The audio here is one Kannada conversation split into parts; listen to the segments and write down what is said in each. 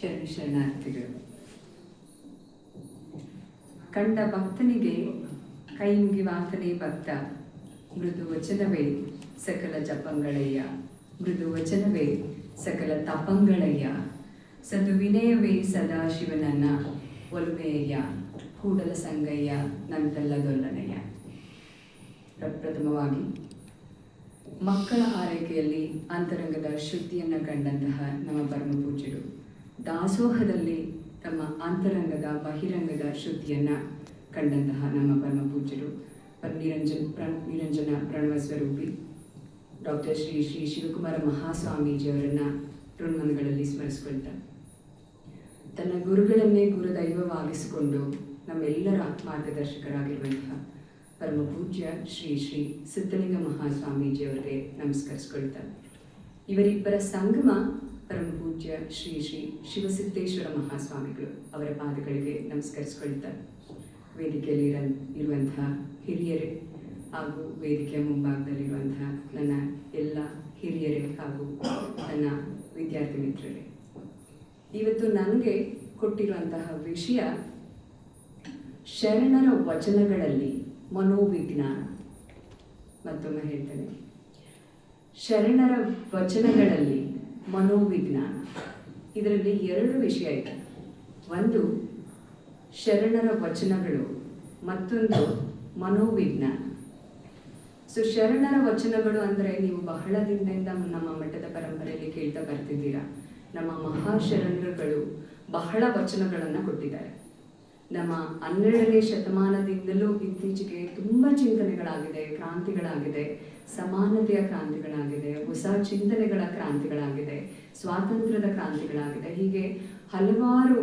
ಶರಣಾರ್ಥಿಗಳು. ಕಂಡ ಭಕ್ತನಿಗೆ ಕೈ ಮುಗಿವಾತನೇ ಭಕ್ತ, ಮೃದು ವಚನವೇ ಸಕಲ ಜಪಂಗಳಯ್ಯ, ಮೃದು ವಚನವೇ ಸಕಲ ತಪಂಗಳಯ್ಯ, ಸದು ವಿನಯವೇ ಸದಾಶಿವನನ್ನ ಒಲುಮೆಯಯ್ಯ, ಕೂಡಲ ಸಂಗಯ್ಯ ನಂತಲ್ಲದೊಲ್ಲನಯ್ಯ. ಪ್ರಪ್ರಥಮವಾಗಿ ಮಕ್ಕಳ ಆರೈಕೆಯಲ್ಲಿ ಅಂತರಂಗದ ಶುದ್ಧಿಯನ್ನು ಕಂಡಂತಹ ನಮ್ಮ ಪರಮ ಪೂಜ್ಯರು ದಾಸೋಹದಲ್ಲಿ ತಮ್ಮ ಅಂತರಂಗದ ಬಹಿರಂಗದ ಶುದ್ಧಿಯನ್ನು ಕಂಡಂತಹ ನಮ್ಮ ಪರಮ ಪೂಜ್ಯರು ನಿರಂಜನ ಪ್ರಣವ ಸ್ವರೂಪಿ ಡಾಕ್ಟರ್ ಶ್ರೀ ಶ್ರೀ ಶಿವಕುಮಾರ ಮಹಾಸ್ವಾಮೀಜಿಯವರನ್ನು ಋಣ್ಮನಗಳಲ್ಲಿ ಸ್ಮರಿಸಿಕೊಳ್ತಾ, ತನ್ನ ಗುರುಗಳನ್ನೇ ಗುರುದೈವವಾಗಿಸಿಕೊಂಡು ನಮ್ಮೆಲ್ಲರ ಮಾರ್ಗದರ್ಶಕರಾಗಿರುವಂತಹ ಪರಮ ಪೂಜ್ಯ ಶ್ರೀ ಶ್ರೀ ಸಿದ್ಧಲಿಂಗ ಮಹಾಸ್ವಾಮೀಜಿಯವರಿಗೆ ನಮಸ್ಕರಿಸ್ಕೊಳ್ತಾರೆ. ಇವರಿಬ್ಬರ ಸಂಗಮ ಪರಮ ಪೂಜ್ಯ ಶ್ರೀ ಶ್ರೀ ಶಿವಸಿದ್ದೇಶ್ವರ ಮಹಾಸ್ವಾಮಿಗಳು ಅವರ ಪಾದಗಳಿಗೆ ನಮಸ್ಕರಿಸ್ಕೊಳ್ತಾರೆ. ವೇದಿಕೆಯಲ್ಲಿ ಇರುವಂತಹ ಹಿರಿಯರೇ ಹಾಗೂ ವೇದಿಕೆಯ ಮುಂಭಾಗದಲ್ಲಿರುವಂತಹ ನನ್ನ ಎಲ್ಲ ಹಿರಿಯರೇ ಹಾಗೂ ನನ್ನ ವಿದ್ಯಾರ್ಥಿ ಮಿತ್ರರೇ, ಇವತ್ತು ನನಗೆ ಕೊಟ್ಟಿರುವಂತಹ ವಿಷಯ ಶರಣರ ವಚನಗಳಲ್ಲಿ ಮನೋವಿಜ್ಞಾನ. ಮತ್ತೊಮ್ಮೆ ಹೇಳ್ತೇನೆ, ಶರಣರ ವಚನಗಳಲ್ಲಿ ಮನೋವಿಜ್ಞಾನ. ಇದರಲ್ಲಿ ಎರಡು ವಿಷಯ ಇದೆ. ಒಂದು ಶರಣರ ವಚನಗಳು, ಮತ್ತೊಂದು ಮನೋವಿಜ್ಞಾನ. ಸೊ ಶರಣರ ವಚನಗಳು ಅಂದರೆ ನೀವು ಬಹಳ ದಿನದಿಂದ ನಮ್ಮ ಮಠದ ಪರಂಪರೆಯಲ್ಲಿ ಕೇಳ್ತಾ ಬರ್ತಿದ್ದೀರಾ. ನಮ್ಮ ಮಹಾಶರಣರುಗಳು ಬಹಳ ವಚನಗಳನ್ನು ಕೊಟ್ಟಿದ್ದಾರೆ. ನಮ್ಮ 12ನೇ ಶತಮಾನದಿಂದಲೂ ಇತ್ತೀಚೆಗೆ ತುಂಬ ಚಿಂತನೆಗಳಾಗಿದೆ, ಕ್ರಾಂತಿಗಳಾಗಿದೆ, ಸಮಾನತೆಯ ಕ್ರಾಂತಿಗಳಾಗಿದೆ, ಹೊಸ ಚಿಂತನೆಗಳ ಕ್ರಾಂತಿಗಳಾಗಿದೆ, ಸ್ವಾತಂತ್ರ್ಯದ ಕ್ರಾಂತಿಗಳಾಗಿದೆ. ಹೀಗೆ ಹಲವಾರು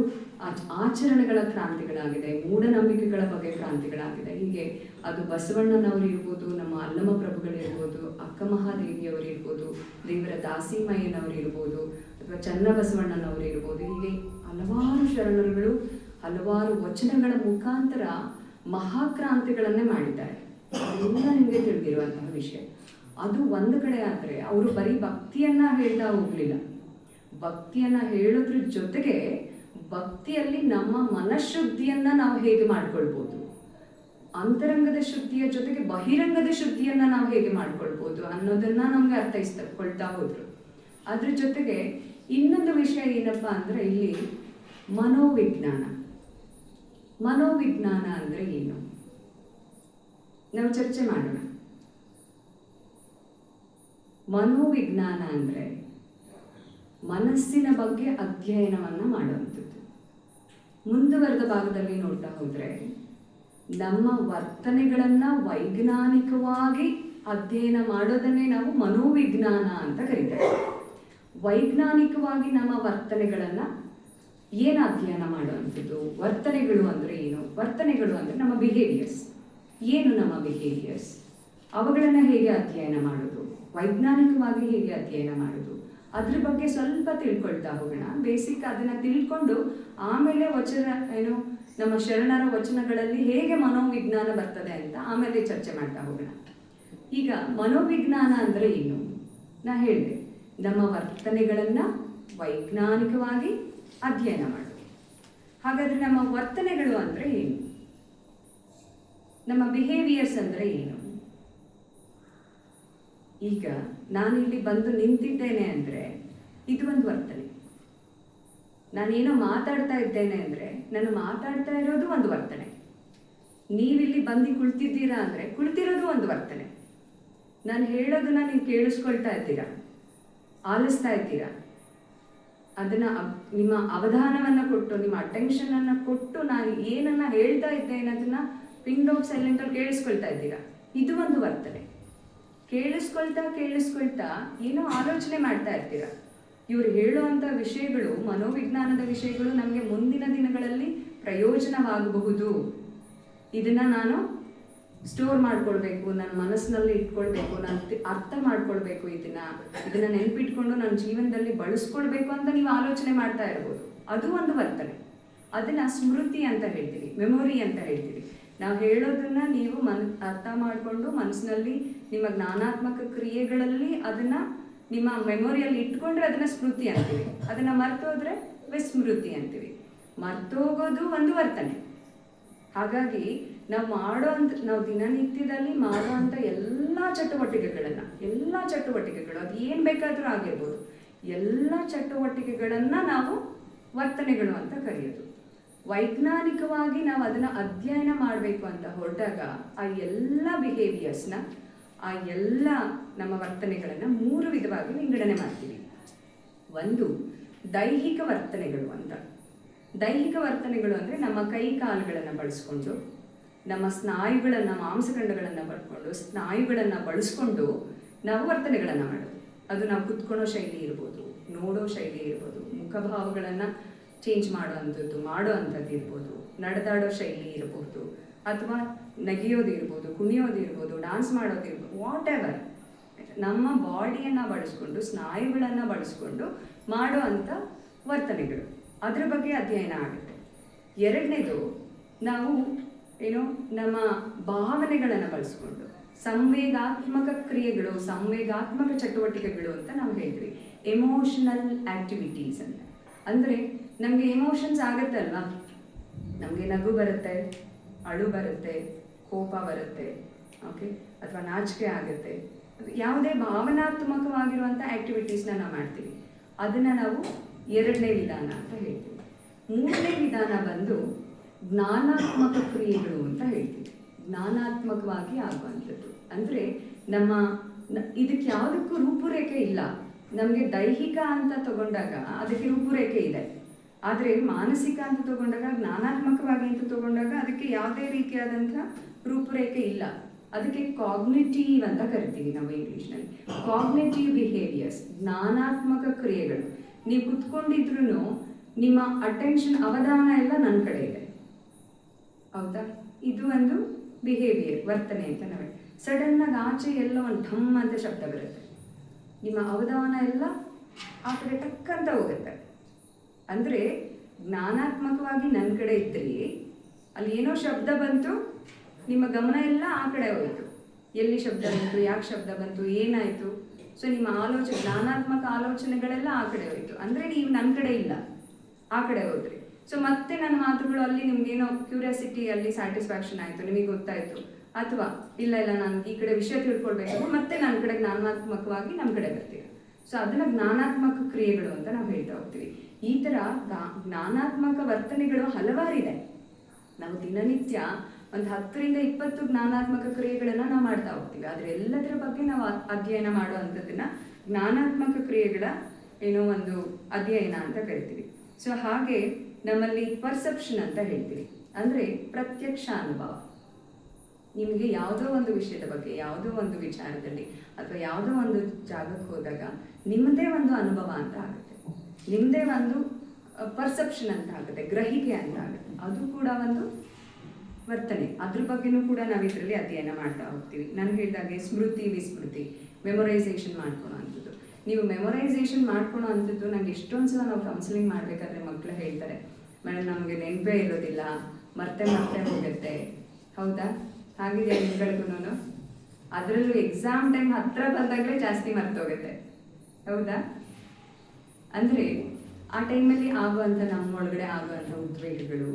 ಆಚರಣೆಗಳ ಕ್ರಾಂತಿಗಳಾಗಿದೆ, ಮೂಢನಂಬಿಕೆಗಳ ಬಗ್ಗೆ ಕ್ರಾಂತಿಗಳಾಗಿದೆ. ಹೀಗೆ ಅದು ಬಸವಣ್ಣನವರು ಇರ್ಬೋದು, ನಮ್ಮ ಅಲ್ಲಮ ಪ್ರಭುಗಳಿರ್ಬೋದು, ಅಕ್ಕ ಮಹಾದೇವಿಯವರು ಇರ್ಬೋದು, ದೇವರ ದಾಸಿಮಯ್ಯನವರು ಇರ್ಬೋದು, ಅಥವಾ ಚನ್ನಬಸವಣ್ಣನವರು ಇರ್ಬೋದು. ಹೀಗೆ ಹಲವಾರು ಶರಣರುಗಳು ಹಲವಾರು ವಚನಗಳ ಮುಖಾಂತರ ಮಹಾಕ್ರಾಂತಿಗಳನ್ನೇ ಮಾಡಿದ್ದಾರೆ. ಅದೆಲ್ಲ ನಿಮಗೆ ತಿಳಿದಿರುವಂತಹ ವಿಷಯ. ಅದು ಒಂದು ಕಡೆ ಆದರೆ ಅವರು ಬರೀ ಭಕ್ತಿಯನ್ನ ಹೇಳ್ತಾ ಹೋಗ್ಲಿಲ್ಲ. ಭಕ್ತಿಯನ್ನ ಹೇಳೋದ್ರ ಜೊತೆಗೆ ಭಕ್ತಿಯಲ್ಲಿ ನಮ್ಮ ಮನಃಶುದ್ಧಿಯನ್ನ ನಾವು ಹೇಗೆ ಮಾಡ್ಕೊಳ್ಬೋದು, ಅಂತರಂಗದ ಶುದ್ಧಿಯ ಜೊತೆಗೆ ಬಹಿರಂಗದ ಶುದ್ಧಿಯನ್ನ ನಾವು ಹೇಗೆ ಮಾಡ್ಕೊಳ್ಬೋದು ಅನ್ನೋದನ್ನ ನಮ್ಗೆ ಅರ್ಥೈಸ್ಕೊಳ್ತಾ ಹೋದ್ರು. ಅದ್ರ ಜೊತೆಗೆ ಇನ್ನೊಂದು ವಿಷಯ ಏನಪ್ಪಾ ಅಂದ್ರೆ ಇಲ್ಲಿ ಮನೋವಿಜ್ಞಾನ. ಮನೋವಿಜ್ಞಾನ ಅಂದ್ರೆ ಏನು ನಾವು ಚರ್ಚೆ ಮಾಡೋಣ. ಮನೋವಿಜ್ಞಾನ ಅಂದ್ರೆ ಮನಸ್ಸಿನ ಬಗ್ಗೆ ಅಧ್ಯಯನವನ್ನ ಮಾಡುವಂಥದ್ದು. ಮುಂದುವರೆದ ಭಾಗದಲ್ಲಿ ನೋಡ್ತಾ ಹೋದ್ರೆ ನಮ್ಮ ವರ್ತನೆಗಳನ್ನ ವೈಜ್ಞಾನಿಕವಾಗಿ ಅಧ್ಯಯನ ಮಾಡೋದನ್ನೇ ನಾವು ಮನೋವಿಜ್ಞಾನ ಅಂತ ಕರೀತೇವೆ. ವೈಜ್ಞಾನಿಕವಾಗಿ ನಮ್ಮ ವರ್ತನೆಗಳನ್ನ ಏನು ಅಧ್ಯಯನ ಮಾಡುವಂಥದ್ದು? ವರ್ತನೆಗಳು ಅಂದರೆ ಏನು? ವರ್ತನೆಗಳು ಅಂದರೆ ನಮ್ಮ ಬಿಹೇವಿಯರ್ಸ್. ಏನು ನಮ್ಮ ಬಿಹೇವಿಯರ್ಸ್? ಅವುಗಳನ್ನು ಹೇಗೆ ಅಧ್ಯಯನ ಮಾಡೋದು, ವೈಜ್ಞಾನಿಕವಾಗಿ ಹೇಗೆ ಅಧ್ಯಯನ ಮಾಡೋದು, ಅದ್ರ ಬಗ್ಗೆ ಸ್ವಲ್ಪ ತಿಳ್ಕೊಳ್ತಾ ಹೋಗೋಣ. ಬೇಸಿಕ್ ಅದನ್ನು ತಿಳ್ಕೊಂಡು ಆಮೇಲೆ ನಮ್ಮ ಶರಣರ ವಚನಗಳಲ್ಲಿ ಹೇಗೆ ಮನೋವಿಜ್ಞಾನ ಬರ್ತದೆ ಅಂತ ಆಮೇಲೆ ಚರ್ಚೆ ಮಾಡ್ತಾ ಹೋಗೋಣ. ಈಗ ಮನೋವಿಜ್ಞಾನ ಅಂದರೆ ಏನು? ನಾ ಹೇಳಿದೆ, ನಮ್ಮ ವರ್ತನೆಗಳನ್ನು ವೈಜ್ಞಾನಿಕವಾಗಿ ಅಧ್ಯಯನ ಮಾಡೋದು. ಹಾಗಾದ್ರೆ ನಮ್ಮ ವರ್ತನೆಗಳು ಅಂದ್ರೆ ಏನು? ನಮ್ಮ ಬಿಹೇವಿಯರ್ಸ್ ಅಂದ್ರೆ ಏನು? ಈಗ ನಾನಿಲ್ಲಿ ಬಂದು ನಿಂತಿದ್ದೇನೆ ಅಂದ್ರೆ ಇದು ಒಂದು ವರ್ತನೆ. ನಾನೇನೋ ಮಾತಾಡ್ತಾ ಇದ್ದೇನೆ ಅಂದ್ರೆ ನಾನು ಮಾತಾಡ್ತಾ ಇರೋದು ಒಂದು ವರ್ತನೆ. ನೀವಿಲ್ಲಿ ಬಂದು ಕುಳಿತಿದ್ದೀರಾ ಅಂದ್ರೆ ಕುಳಿತಿರೋದು ಒಂದು ವರ್ತನೆ. ನಾನು ಹೇಳೋದನ್ನ ನೀವು ಕೇಳಿಸ್ಕೊಳ್ತಾ ಇದ್ದೀರಾ, ಆಲಿಸ್ತಾ ಇದ್ದೀರಾ, ಅದನ್ನ ನಿಮ್ಮ ಅವಧಾನವನ್ನ ಕೊಟ್ಟು, ನಿಮ್ಮ ಅಟೆನ್ಷನ್ ಅನ್ನ ಕೊಟ್ಟು ನಾನು ಏನನ್ನ ಹೇಳ್ತಾ ಇದ್ದೇನೆ ಅದನ್ನ ಪಿನ್ ಆಫ್ ಸೈಲೆಂಟ್ ಅಲ್ಲಿ ಕೇಳಿಸ್ಕೊಳ್ತಾ ಇದ್ದೀರಾ. ಇದು ಒಂದು ವರ್ತನೆ. ಕೇಳಿಸ್ಕೊಳ್ತಾ ಏನೋ ಆಲೋಚನೆ ಮಾಡ್ತಾ ಇರ್ತೀರಾ. ಇವ್ರು ಹೇಳುವಂತ ವಿಷಯಗಳು, ಮನೋವಿಜ್ಞಾನದ ವಿಷಯಗಳು ನಮಗೆ ಮುಂದಿನ ದಿನಗಳಲ್ಲಿ ಪ್ರಯೋಜನವಾಗಬಹುದು. ಇದನ್ನ ನಾನು ಸ್ಟೋರ್ ಮಾಡ್ಕೊಳ್ಬೇಕು, ನನ್ನ ಮನಸ್ಸಿನಲ್ಲಿ ಇಟ್ಕೊಳ್ಬೇಕು, ನಾನು ಅರ್ಥ ಮಾಡ್ಕೊಳ್ಬೇಕು, ಇದನ್ನ ನೆನಪಿಟ್ಕೊಂಡು ನನ್ನ ಜೀವನದಲ್ಲಿ ಬಳಸ್ಕೊಳ್ಬೇಕು ಅಂತ ನೀವು ಆಲೋಚನೆ ಮಾಡ್ತಾ ಇರ್ಬೋದು. ಅದು ಒಂದು ವರ್ತನೆ. ಅದನ್ನ ಸ್ಮೃತಿ ಅಂತ ಹೇಳ್ತೀವಿ, ಮೆಮೊರಿ ಅಂತ ಹೇಳ್ತೀವಿ. ನಾವು ಹೇಳೋದನ್ನ ನೀವು ಅರ್ಥ ಮಾಡಿಕೊಂಡು ಮನಸ್ಸಿನಲ್ಲಿ ನಿಮ್ಮ ಜ್ಞಾನಾತ್ಮಕ ಕ್ರಿಯೆಗಳಲ್ಲಿ ಅದನ್ನ ನಿಮ್ಮ ಮೆಮೊರಿಯಲ್ಲಿ ಇಟ್ಕೊಂಡ್ರೆ ಅದನ್ನ ಸ್ಮೃತಿ ಅಂತೀವಿ. ಅದನ್ನ ಮರ್ತೋದ್ರೆ ವಿಸ್ಮೃತಿ ಅಂತೀವಿ. ಮರ್ತೋಗೋದು ಒಂದು ವರ್ತನೆ. ಹಾಗಾಗಿ ನಾವು ದಿನನಿತ್ಯದಲ್ಲಿ ಮಾಡುವಂಥ ಎಲ್ಲ ಚಟುವಟಿಕೆಗಳು ಅದು ಏನು ಬೇಕಾದರೂ ಆಗಿರ್ಬೋದು, ಎಲ್ಲ ಚಟುವಟಿಕೆಗಳನ್ನು ನಾವು ವರ್ತನೆಗಳು ಅಂತ ಕರೆಯೋದು. ವೈಜ್ಞಾನಿಕವಾಗಿ ನಾವು ಅದನ್ನು ಅಧ್ಯಯನ ಮಾಡಬೇಕು ಅಂತ ಹೊರಟಾಗ ಆ ಎಲ್ಲ ಬಿಹೇವಿಯರ್ಸ್ನ, ಆ ಎಲ್ಲ ನಮ್ಮ ವರ್ತನೆಗಳನ್ನು 3 ವಿಧವಾಗಿ ವಿಂಗಡಣೆ ಮಾಡ್ತೀವಿ. ಒಂದು ದೈಹಿಕ ವರ್ತನೆಗಳು ಅಂತ. ದೈಹಿಕ ವರ್ತನೆಗಳು ಅಂದರೆ ನಮ್ಮ ಕೈ ಕಾಲುಗಳನ್ನು ಬಳಸ್ಕೊಂಡು, ನಮ್ಮ ಸ್ನಾಯುಗಳನ್ನು, ಮಾಂಸಖಂಡಗಳನ್ನು ಪಡ್ಕೊಂಡು, ಸ್ನಾಯುಗಳನ್ನು ಬಳಸ್ಕೊಂಡು ನಾವು ವರ್ತನೆಗಳನ್ನು ಮಾಡೋದು. ಅದು ನಾವು ಕುತ್ಕೊಳ್ಳೋ ಶೈಲಿ ಇರ್ಬೋದು, ನೋಡೋ ಶೈಲಿ ಇರ್ಬೋದು, ಮುಖಭಾವಗಳನ್ನು ಚೇಂಜ್ ಮಾಡೋ ಅಂಥದ್ದು ಇರ್ಬೋದು, ನಡೆದಾಡೋ ಶೈಲಿ ಇರ್ಬೋದು, ಅಥವಾ ನಗಿಯೋದು ಇರ್ಬೋದು, ಕುಣಿಯೋದು ಇರ್ಬೋದು, ಡಾನ್ಸ್ ಮಾಡೋದು ಇರ್ಬೋದು, ವಾಟ್ ಎವರ್. ನಮ್ಮ ಬಾಡಿಯನ್ನು ಬಳಸ್ಕೊಂಡು, ಸ್ನಾಯುಗಳನ್ನು ಬಳಸ್ಕೊಂಡು ಮಾಡೋ ಅಂಥ ವರ್ತನೆಗಳು, ಅದರ ಬಗ್ಗೆ ಅಧ್ಯಯನ ಆಗುತ್ತೆ. ಎರಡನೇದು, ನಾವು ನಮ್ಮ ಭಾವನೆಗಳನ್ನು ಬಳಸ್ಕೊಂಡು ಸಂವೇಗಾತ್ಮಕ ಕ್ರಿಯೆಗಳು, ಸಂವೇಗಾತ್ಮಕ ಚಟುವಟಿಕೆಗಳು ಅಂತ ನಾವು ಹೇಳ್ತೀವಿ. ಎಮೋಷನಲ್ ಆ್ಯಕ್ಟಿವಿಟೀಸ್ ಅಂತ. ಅಂದರೆ ನಮಗೆ ಎಮೋಷನ್ಸ್ ಆಗುತ್ತಲ್ವಾ, ನಮಗೆ ನಗು ಬರುತ್ತೆ, ಅಳು ಬರುತ್ತೆ, ಕೋಪ ಬರುತ್ತೆ, ಓಕೆ, ಅಥವಾ ನಾಚಿಕೆ ಆಗುತ್ತೆ. ಯಾವುದೇ ಭಾವನಾತ್ಮಕವಾಗಿರುವಂಥ ಆ್ಯಕ್ಟಿವಿಟೀಸ್ನ ನಾವು ಮಾಡ್ತೀವಿ. ಅದನ್ನು ನಾವು ಎರಡನೇ ವಿಧಾನ ಅಂತ ಹೇಳ್ತೀವಿ. ಮೂರನೇ ವಿಧಾನ ಬಂದು ಜ್ಞಾನಾತ್ಮಕ ಕ್ರಿಯೆಗಳು ಅಂತ ಹೇಳ್ತೀವಿ. ಜ್ಞಾನಾತ್ಮಕವಾಗಿ ಆಗುವಂಥದ್ದು ಅಂದರೆ ಇದಕ್ಕೆ ಯಾವುದಕ್ಕೂ ರೂಪುರೇಖೆ ಇಲ್ಲ. ನಮಗೆ ದೈಹಿಕ ಅಂತ ತಗೊಂಡಾಗ ಅದಕ್ಕೆ ರೂಪುರೇಖೆ ಇದೆ, ಆದರೆ ಮಾನಸಿಕ ಅಂತ ತಗೊಂಡಾಗ, ಜ್ಞಾನಾತ್ಮಕವಾಗಿ ಅಂತ ತಗೊಂಡಾಗ ಅದಕ್ಕೆ ಯಾವುದೇ ರೀತಿಯಾದಂಥ ರೂಪುರೇಖೆ ಇಲ್ಲ. ಅದಕ್ಕೆ ಕಾಗ್ನಿಟಿವ್ ಅಂತ ಕರಿತೀವಿ ನಾವು ಇಂಗ್ಲೀಷ್ನಲ್ಲಿ. ಕಾಗ್ನಿಟಿವ್ ಬಿಹೇವಿಯರ್ಸ್, ಜ್ಞಾನಾತ್ಮಕ ಕ್ರಿಯೆಗಳು. ನೀವು ಕುತ್ಕೊಂಡಿದ್ರು ನಿಮ್ಮ ಅಟೆನ್ಷನ್, ಅವಧಾನ ಎಲ್ಲ ನನ್ನ ಕಡೆ ಇದೆ, ಹೌದಾ? ಇದು ಒಂದು ಬಿಹೇವಿಯರ್, ವರ್ತನೆ ಅಂತ ನಾವು. ಸಡನ್ನಾಗಿ ಆಚೆ ಎಲ್ಲೋ ಒಂದು ಢಮ್ ಅಂತ ಶಬ್ದ ಬರುತ್ತೆ, ನಿಮ್ಮ ಅವಧಾನ ಎಲ್ಲ ಆ ಕಡೆ ಟಕ್ಕಂತ ಹೋಗುತ್ತೆ. ಅಂದರೆ ಜ್ಞಾನಾತ್ಮಕವಾಗಿ ನನ್ನ ಕಡೆ ಇದ್ರಿ, ಅಲ್ಲಿ ಏನೋ ಶಬ್ದ ಬಂತು, ನಿಮ್ಮ ಗಮನ ಎಲ್ಲ ಆ ಕಡೆ ಹೋಯಿತು. ಎಲ್ಲಿ ಶಬ್ದ ಬಂತು, ಯಾಕೆ ಶಬ್ದ ಬಂತು, ಏನಾಯಿತು. ಸೊ ನಿಮ್ಮ ಜ್ಞಾನಾತ್ಮಕ ಆಲೋಚನೆಗಳೆಲ್ಲ ಆ ಕಡೆ ಹೋಯಿತು. ಅಂದರೆ ನೀವು ನನ್ನ ಕಡೆ ಇಲ್ಲ, ಆ ಕಡೆ ಹೋದ್ರಿ. ಸೊ ಮತ್ತೆ ನನ್ನ ಮಾತುಗಳು ಅಲ್ಲಿ ನಿಮ್ಗೇನೋ ಕ್ಯೂರಿಯಾಸಿಟಿ, ಅಲ್ಲಿ ಸ್ಯಾಟಿಸ್ಫ್ಯಾಕ್ಷನ್ ಆಯಿತು, ನಿಮಗೆ ಗೊತ್ತಾಯಿತು. ಅಥವಾ ಇಲ್ಲ ನಾನು ಈ ಕಡೆ ವಿಷಯ ತಿಳ್ಕೊಳ್ಬೇಕು, ಮತ್ತೆ ನನ್ನ ಕಡೆ ಜ್ಞಾನಾತ್ಮಕವಾಗಿ ನಮ್ಮ ಕಡೆ ಬರ್ತೀವಿ. ಸೊ ಅದನ್ನು ಜ್ಞಾನಾತ್ಮಕ ಕ್ರಿಯೆಗಳು ಅಂತ ನಾವು ಹೇಳ್ತಾ ಹೋಗ್ತೀವಿ. ಈ ಥರ ಜ್ಞಾನಾತ್ಮಕ ವರ್ತನೆಗಳು ಹಲವಾರಿದೆ. ನಾವು ದಿನನಿತ್ಯ ಒಂದು 10ರಿಂದ 20 ಜ್ಞಾನಾತ್ಮಕ ಕ್ರಿಯೆಗಳನ್ನು ನಾವು ಮಾಡ್ತಾ ಹೋಗ್ತೀವಿ. ಆದರೆ ಎಲ್ಲದರ ಬಗ್ಗೆ ನಾವು ಅಧ್ಯಯನ ಮಾಡುವಂಥದ್ದನ್ನ ಜ್ಞಾನಾತ್ಮಕ ಕ್ರಿಯೆಗಳ ಒಂದು ಅಧ್ಯಯನ ಅಂತ ಕರಿತೀವಿ. ಸೊ ಹಾಗೆ ನಮ್ಮಲ್ಲಿ ಪರ್ಸೆಪ್ಷನ್ ಅಂತ ಹೇಳ್ತೀವಿ, ಅಂದರೆ ಪ್ರತ್ಯಕ್ಷ ಅನುಭವ. ನಿಮಗೆ ಯಾವುದೋ ಒಂದು ವಿಷಯದ ಬಗ್ಗೆ, ಯಾವುದೋ ಒಂದು ವಿಚಾರದಲ್ಲಿ, ಅಥವಾ ಯಾವುದೋ ಒಂದು ಜಾಗಕ್ಕೆ ಹೋದಾಗ ನಿಮ್ಮದೇ ಒಂದು ಅನುಭವ ಅಂತ ಆಗುತ್ತೆ, ನಿಮ್ಮದೇ ಒಂದು ಪರ್ಸೆಪ್ಷನ್ ಅಂತ ಆಗುತ್ತೆ, ಗ್ರಹಿಕೆ ಅಂತ ಆಗುತ್ತೆ. ಅದು ಕೂಡ ಒಂದು ವರ್ತನೆ. ಅದ್ರ ಬಗ್ಗೆನೂ ಕೂಡ ನಾವು ಇದರಲ್ಲಿ ಅಧ್ಯಯನ ಮಾಡ್ತಾ ಹೋಗ್ತೀವಿ. ನಾನು ಹೇಳಿದಾಗೆ ಸ್ಮೃತಿ, ವಿಸ್ಮೃತಿ, ಮೆಮೊರೈಸೇಷನ್ ಮಾಡ್ಕೊಳೋ ಅಂಥದ್ದು. ನೀವು ಮೆಮೊರೈಸೇಷನ್ ಮಾಡ್ಕೊಳೋ ಅಂಥದ್ದು, ನಂಗೆ ಎಷ್ಟೊಂದು ಸಲ ನಾವು ಕೌನ್ಸಿಲಿಂಗ್ ಮಾಡಬೇಕಾದ್ರೆ ಮಕ್ಕಳು ಹೇಳ್ತಾರೆ, ಮೇಡಮ್ ನಮಗೆ ನೆನಪೇ ಇರೋದಿಲ್ಲ, ಮರ್ತೆ ಹೋಗುತ್ತೆ. ಹೌದಾ? ಹಾಗಿದೆ ನಿಮ್ಗಳಿಗೂ. ಅದರಲ್ಲೂ ಎಕ್ಸಾಮ್ ಟೈಮ್ ಹತ್ರ ಬಂದಾಗಲೇ ಜಾಸ್ತಿ ಮರ್ತೋಗುತ್ತೆ, ಹೌದಾ? ಅಂದರೆ ಆ ಟೈಮಲ್ಲಿ ಆಗುವಂಥ, ನಮ್ಮೊಳಗಡೆ ಆಗುವಂಥ ಉದ್ವೇಗಗಳು,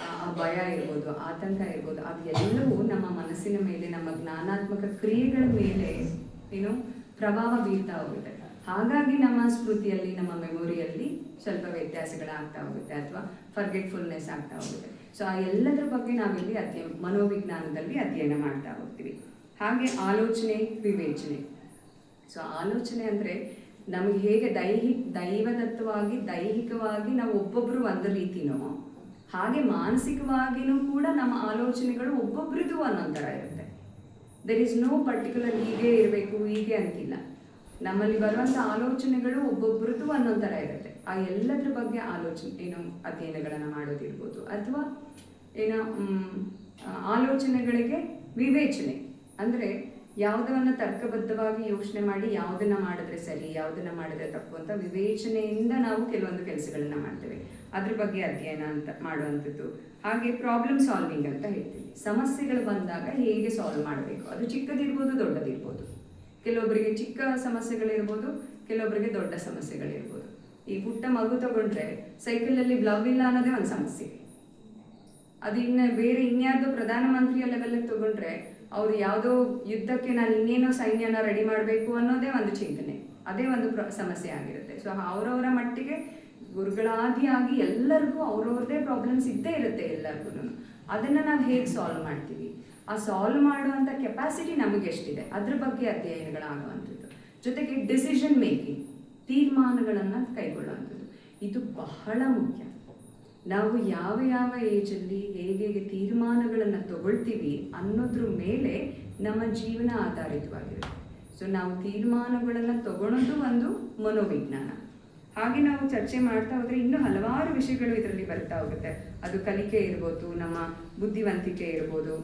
ಆ ಭಯ ಇರ್ಬೋದು, ಆತಂಕ ಇರ್ಬೋದು, ಅದೆಲ್ಲವೂ ನಮ್ಮ ಮನಸ್ಸಿನ ಮೇಲೆ, ನಮ್ಮ ಜ್ಞಾನಾತ್ಮಕ ಕ್ರಿಯೆಗಳ ಮೇಲೆ ಪ್ರಭಾವ ಬೀರ್ತಾ ಹೋಗುತ್ತೆ. ಹಾಗಾಗಿ ನಮ್ಮ ಸ್ಮೃತಿಯಲ್ಲಿ, ನಮ್ಮ ಮೆಮೊರಿಯಲ್ಲಿ ಸ್ವಲ್ಪ ವ್ಯತ್ಯಾಸಗಳಾಗ್ತಾ ಹೋಗುತ್ತೆ, ಅಥವಾ ಫರ್ಗೆಟ್ಫುಲ್ನೆಸ್ ಆಗ್ತಾ ಹೋಗುತ್ತೆ. ಸೊ ಆ ಎಲ್ಲದರ ಬಗ್ಗೆ ನಾವಿಲ್ಲಿ ಮನೋವಿಜ್ಞಾನದಲ್ಲಿ ಅಧ್ಯಯನ ಮಾಡ್ತಾ ಹೋಗ್ತೀವಿ. ಹಾಗೆ ಆಲೋಚನೆ, ವಿವೇಚನೆ. ಸೊ ಆಲೋಚನೆ ಅಂದರೆ ನಮಗೆ ಹೇಗೆ ದೈವದತ್ತವಾಗಿ, ದೈಹಿಕವಾಗಿ ನಾವು ಒಬ್ಬೊಬ್ಬರು ಒಂದು ರೀತಿನೋ, ಹಾಗೆ ಮಾನಸಿಕವಾಗಿಯೂ ಕೂಡ ನಮ್ಮ ಆಲೋಚನೆಗಳು ಒಬ್ಬೊಬ್ರದ್ದು ಒಂದೊಂದು ಥರ ಇರುತ್ತೆ. ದೆರ್ ಈಸ್ ನೋ ಪರ್ಟಿಕ್ಯುಲರ್ ಹೀಗೆ ಇರಬೇಕು, ಹೀಗೆ ಅಂತಿಲ್ಲ. ನಮ್ಮಲ್ಲಿ ಬರುವಂಥ ಆಲೋಚನೆಗಳು ಒಬ್ಬೊಬ್ರದ್ದು ಒಂದೊಂದು ಥರ ಇರುತ್ತೆ. ಆ ಎಲ್ಲದರ ಬಗ್ಗೆ ಅಧ್ಯಯನಗಳನ್ನು ಮಾಡೋದಿರ್ಬೋದು, ಅಥವಾ ಆಲೋಚನೆಗಳಿಗೆ ವಿವೇಚನೆ ಅಂದರೆ ಯಾವುದನ್ನು ತರ್ಕಬದ್ಧವಾಗಿ ಯೋಚನೆ ಮಾಡಿ ಯಾವುದನ್ನು ಮಾಡಿದ್ರೆ ಸರಿ, ಯಾವುದನ್ನು ಮಾಡಿದ್ರೆ ತಪ್ಪು ಅಂತ ವಿವೇಚನೆಯಿಂದ ನಾವು ಕೆಲವೊಂದು ಕೆಲಸಗಳನ್ನು ಮಾಡ್ತೇವೆ. ಅದ್ರ ಬಗ್ಗೆ ಅಧ್ಯಯನ ಅಂತ ಮಾಡುವಂಥದ್ದು. ಹಾಗೆ ಪ್ರಾಬ್ಲಮ್ ಸಾಲ್ವಿಂಗ್ ಅಂತ ಹೇಳ್ತೀವಿ. ಸಮಸ್ಯೆಗಳು ಬಂದಾಗ ಹೇಗೆ ಸಾಲ್ವ್ ಮಾಡಬೇಕು, ಅದು ಚಿಕ್ಕದಿರ್ಬೋದು, ದೊಡ್ಡದಿರ್ಬೋದು. ಕೆಲವೊಬ್ಬರಿಗೆ ಚಿಕ್ಕ ಸಮಸ್ಯೆಗಳಿರ್ಬೋದು, ಕೆಲವೊಬ್ಬರಿಗೆ ದೊಡ್ಡ ಸಮಸ್ಯೆಗಳಿರ್ಬೋದು. ಈ ಪುಟ್ಟ ಮಗು ತಗೊಂಡ್ರೆ ಸೈಕಲಲ್ಲಿ ಬ್ಲವ್ ಇಲ್ಲ ಅನ್ನೋದೇ ಒಂದು ಸಮಸ್ಯೆ. ಅದು ಇನ್ನು ಬೇರೆ ಇನ್ಯಾವುದೋ ಪ್ರಧಾನಮಂತ್ರಿಯ ಲೆವೆಲ್ಗೆ ತಗೊಂಡ್ರೆ ಅವ್ರು ಯಾವುದೋ ಯುದ್ಧಕ್ಕೆ ನಾನು ಇನ್ನೇನೋ ಸೈನ್ಯನ ರೆಡಿ ಮಾಡಬೇಕು ಅನ್ನೋದೇ ಒಂದು ಚಿಂತನೆ, ಅದೇ ಒಂದು ಸಮಸ್ಯೆ ಆಗಿರುತ್ತೆ. ಸೊ ಅವರವರ ಮಟ್ಟಿಗೆ ಗುರುಗಳಾದಿಯಾಗಿ ಎಲ್ಲರಿಗೂ ಅವ್ರವ್ರದ್ದೇ ಪ್ರಾಬ್ಲಮ್ಸ್ ಇದ್ದೇ ಇರುತ್ತೆ ಎಲ್ಲರಿಗೂ. ಅದನ್ನು ನಾವು ಹೇಗೆ ಸಾಲ್ವ್ ಮಾಡ್ತೀವಿ, ಆ ಸಾಲ್ವ್ ಮಾಡುವಂಥ ಕೆಪಾಸಿಟಿ ನಮಗೆ ಎಷ್ಟಿದೆ ಅದ್ರ ಬಗ್ಗೆ ಅಧ್ಯಯನಗಳಾಗುವಂಥದ್ದು. ಜೊತೆಗೆ ಡಿಸಿಷನ್ ಮೇಕಿಂಗ್, ತೀರ್ಮಾನಗಳನ್ನು ಕೈಗೊಳ್ಳುವಂಥದ್ದು, ಇದು ಬಹಳ ಮುಖ್ಯ. ನಾವು ಯಾವ ಯಾವ ಏಜಲ್ಲಿ ಹೇಗೆ ತೀರ್ಮಾನಗಳನ್ನು ತಗೊಳ್ತೀವಿ ಅನ್ನೋದ್ರ ಮೇಲೆ ನಮ್ಮ ಜೀವನ ಆಧಾರಿತವಾಗಿರುತ್ತೆ. ಸೊ ನಾವು ತೀರ್ಮಾನಗಳನ್ನು ತಗೊಳ್ಳೋದು ಒಂದು ಮನೋವಿಜ್ಞಾನ. ಹಾಗೆ ನಾವು ಚರ್ಚೆ ಮಾಡ್ತಾ ಹೋದರೆ ಇನ್ನೂ ಹಲವಾರು ವಿಷಯಗಳು ಇದರಲ್ಲಿ ಬರ್ತಾ ಹೋಗುತ್ತೆ. ಅದು ಕಲಿಕೆ ಇರ್ಬೋದು, ನಮ್ಮ ಬುದ್ಧಿವಂತಿಕೆ ಇರ್ಬೋದು.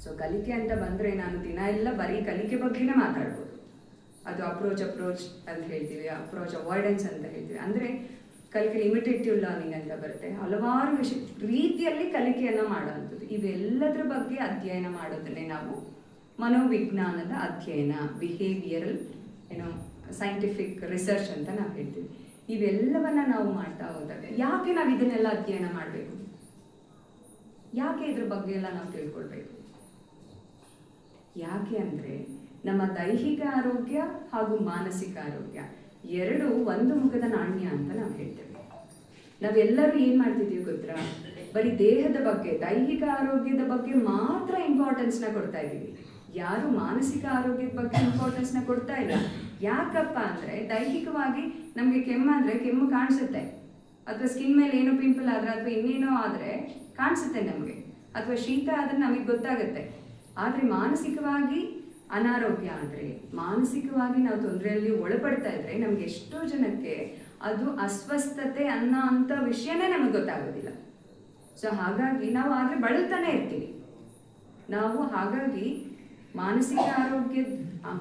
ಸೊ ಕಲಿಕೆ ಅಂತ ಬಂದರೆ ನಾನು ದಿನ ಎಲ್ಲ ಬರೀ ಕಲಿಕೆ ಬಗ್ಗೆನೇ ಮಾತಾಡ್ಬೋದು. ಅದು ಅಪ್ರೋಚ್ ಅಂತ ಹೇಳ್ತೀವಿ, ಅಪ್ರೋಚ್ ಅವಾಯ್ಡೆನ್ಸ್ ಅಂತ ಹೇಳ್ತೀವಿ. ಅಂದರೆ ಕಲಿಕೆ ಇಮಿಟೇಟಿವ್ ಲರ್ನಿಂಗ್ ಅಂತ ಬರುತ್ತೆ. ಹಲವಾರು ರೀತಿಯಲ್ಲಿ ಕಲಿಕೆಯನ್ನು ಮಾಡುವಂಥದ್ದು. ಇವೆಲ್ಲದರ ಬಗ್ಗೆ ಅಧ್ಯಯನ ಮಾಡೋದನ್ನೇ ನಾವು ಮನೋವಿಜ್ಞಾನದ ಅಧ್ಯಯನ, ಬಿಹೇವಿಯರಲ್ ಸೈಂಟಿಫಿಕ್ ರಿಸರ್ಚ್ ಅಂತ ನಾವು ಹೇಳ್ತೀವಿ. ಇವೆಲ್ಲವನ್ನ ನಾವು ಮಾಡ್ತಾ ಹೋದಾಗ ಯಾಕೆ ನಾವು ಇದನ್ನೆಲ್ಲ ಅಧ್ಯಯನ ಮಾಡಬೇಕು, ಯಾಕೆ ಇದ್ರ ಬಗ್ಗೆ ಎಲ್ಲ ನಾವು ತಿಳ್ಕೊಳ್ಬೇಕು? ಯಾಕೆ ಅಂದರೆ ನಮ್ಮ ದೈಹಿಕ ಆರೋಗ್ಯ ಹಾಗೂ ಮಾನಸಿಕ ಆರೋಗ್ಯ ಎರಡು ಒಂದು ಮುಖದ ನಾಣ್ಯ ಅಂತ ನಾವು ಹೇಳ್ತೇವೆ. ನಾವೆಲ್ಲರೂ ಏನು ಮಾಡ್ತಿದ್ದೀವಿ ಗೊತ್ತಾ, ಬರೀ ದೇಹದ ಬಗ್ಗೆ, ದೈಹಿಕ ಆರೋಗ್ಯದ ಬಗ್ಗೆ ಮಾತ್ರ ಇಂಪಾರ್ಟೆನ್ಸ್ನ ಕೊಡ್ತಾ ಇದ್ದೀವಿ. ಯಾರು ಮಾನಸಿಕ ಆರೋಗ್ಯದ ಬಗ್ಗೆ ಇಂಪಾರ್ಟೆನ್ಸ್ನ ಕೊಡ್ತಾ ಇಲ್ಲ. ಯಾಕಪ್ಪ ಅಂದರೆ ದೈಹಿಕವಾಗಿ ನಮಗೆ ಕೆಮ್ಮಾದರೆ ಕೆಮ್ಮು ಕಾಣಿಸುತ್ತೆ, ಅಥವಾ ಸ್ಕಿನ್ ಮೇಲೆ ಏನೋ ಪಿಂಪಲ್ ಆದರೆ ಅಥವಾ ಇನ್ನೇನೋ ಆದರೆ ಕಾಣಿಸುತ್ತೆ ನಮಗೆ, ಅಥವಾ ಶೀತ ಆದರೆ ನಮಗೆ ಗೊತ್ತಾಗುತ್ತೆ. ಆದರೆ ಮಾನಸಿಕವಾಗಿ ಅನಾರೋಗ್ಯ ಆದರೆ, ಮಾನಸಿಕವಾಗಿ ನಾವು ತೊಂದರೆಯಲ್ಲಿ ಒಳಪಡ್ತಾ ಇದ್ರೆ ನಮ್ಗೆ ಎಷ್ಟೋ ಜನಕ್ಕೆ ಅದು ಅಸ್ವಸ್ಥತೆ ಅನ್ನೋ ಅಂಥ ವಿಷಯನೇ ನಮಗೆ ಗೊತ್ತಾಗೋದಿಲ್ಲ. ಸೊ ಹಾಗಾಗಿ ನಾವು ಆದರೆ ಬಳಲ್ತಾನೆ ಇರ್ತೀವಿ ನಾವು. ಹಾಗಾಗಿ ಮಾನಸಿಕ ಆರೋಗ್ಯದ,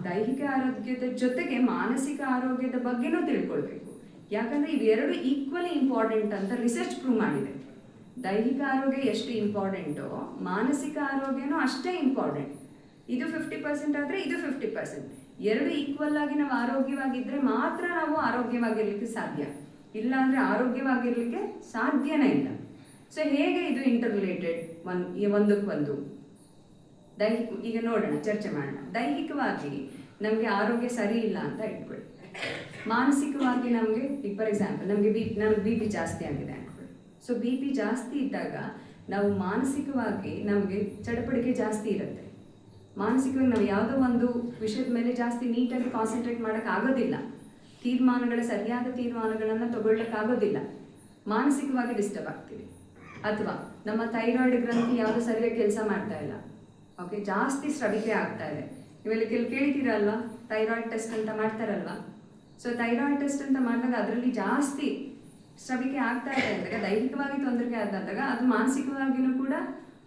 ದೈಹಿಕ ಆರೋಗ್ಯದ ಜೊತೆಗೆ ಮಾನಸಿಕ ಆರೋಗ್ಯದ ಬಗ್ಗೆನೂ ತಿಳ್ಕೊಳ್ಬೇಕು. ಯಾಕಂದರೆ ಇವೆರಡು ಈಕ್ವಲಿ ಇಂಪಾರ್ಟೆಂಟ್ ಅಂತ ರಿಸರ್ಚ್ ಪ್ರೂವ್ ಮಾಡಿದೆ. ದೈಹಿಕ ಆರೋಗ್ಯ ಎಷ್ಟು ಇಂಪಾರ್ಟೆಂಟೋ ಮಾನಸಿಕ ಆರೋಗ್ಯನೂ ಅಷ್ಟೇ ಇಂಪಾರ್ಟೆಂಟ್. ಇದು 50% ಆದರೆ ಇದು 50%. ಎರಡು ಈಕ್ವಲ್ ಆಗಿ ನಾವು ಆರೋಗ್ಯವಾಗಿದ್ದರೆ ಮಾತ್ರ ನಾವು ಆರೋಗ್ಯವಾಗಿರ್ಲಿಕ್ಕೆ ಸಾಧ್ಯ, ಇಲ್ಲ ಅಂದರೆ ಆರೋಗ್ಯವಾಗಿರ್ಲಿಕ್ಕೆ ಸಾಧ್ಯನೇ ಇಲ್ಲ. ಸೊ ಹೇಗೆ ಇದು ಇಂಟರ್ ರಿಲೇಟೆಡ್ ಒಂದಕ್ಕೊಂದು? ಈಗ ನೋಡೋಣ, ಚರ್ಚೆ ಮಾಡೋಣ. ದೈಹಿಕವಾಗಿ ನಮಗೆ ಆರೋಗ್ಯ ಸರಿ ಇಲ್ಲ ಅಂತ ಇಟ್ಕೊಳ್ಳಿ. ಮಾನಸಿಕವಾಗಿ ನಮಗೆ, ಈಗ ಫಾರ್ ಎಕ್ಸಾಂಪಲ್ ನಮಗೆ ಬಿ ಪಿ ಜಾಸ್ತಿ ಆಗಿದೆ ಅನ್ಕೊಳ್ಳಿ. ಸೊ ಬಿ ಪಿ ಜಾಸ್ತಿ ಇದ್ದಾಗ ನಾವು ಮಾನಸಿಕವಾಗಿ ನಮಗೆ ಚಡಪಡಿಕೆ ಜಾಸ್ತಿ ಇರುತ್ತೆ. ಮಾನಸಿಕವಾಗಿ ನಾವು ಯಾವುದೋ ಒಂದು ವಿಷಯದ ಮೇಲೆ ಜಾಸ್ತಿ ನೀಟಾಗಿ ಕಾನ್ಸಂಟ್ರೇಟ್ ಮಾಡೋಕ್ಕಾಗೋದಿಲ್ಲ, ಸರಿಯಾದ ತೀರ್ಮಾನಗಳನ್ನು ತಗೊಳ್ಳೋಕ್ಕಾಗೋದಿಲ್ಲ, ಮಾನಸಿಕವಾಗಿ ಡಿಸ್ಟರ್ಬ್ ಆಗ್ತೀವಿ. ಅಥವಾ ನಮ್ಮ ಥೈರಾಯ್ಡ್ ಗ್ರಂಥಿ ಯಾವುದೋ ಸರಿಯಾಗಿ ಕೆಲಸ ಮಾಡ್ತಾ ಇಲ್ಲ, ಓಕೆ, ಜಾಸ್ತಿ ಸ್ರವಿಕೆ ಆಗ್ತಾ ಇದೆ. ಇವೆಲ್ಲ ಕೇಳ್ತೀರಲ್ವಾ, ಥೈರಾಯ್ಡ್ ಟೆಸ್ಟ್ ಅಂತ ಮಾಡ್ತಾರಲ್ವಾ. ಸೊ ಥೈರಾಯ್ಡ್ ಟೆಸ್ಟ್ ಅಂತ ಮಾಡಿದಾಗ ಅದರಲ್ಲಿ ಜಾಸ್ತಿ ಸ್ರವಿಕೆ ಆಗ್ತಾ ಇದೆ ಅಂದಾಗ, ದೈಹಿಕವಾಗಿ ತೊಂದರೆ ಆದಾಗ ಅದು ಮಾನಸಿಕವಾಗಿಯೂ ಕೂಡ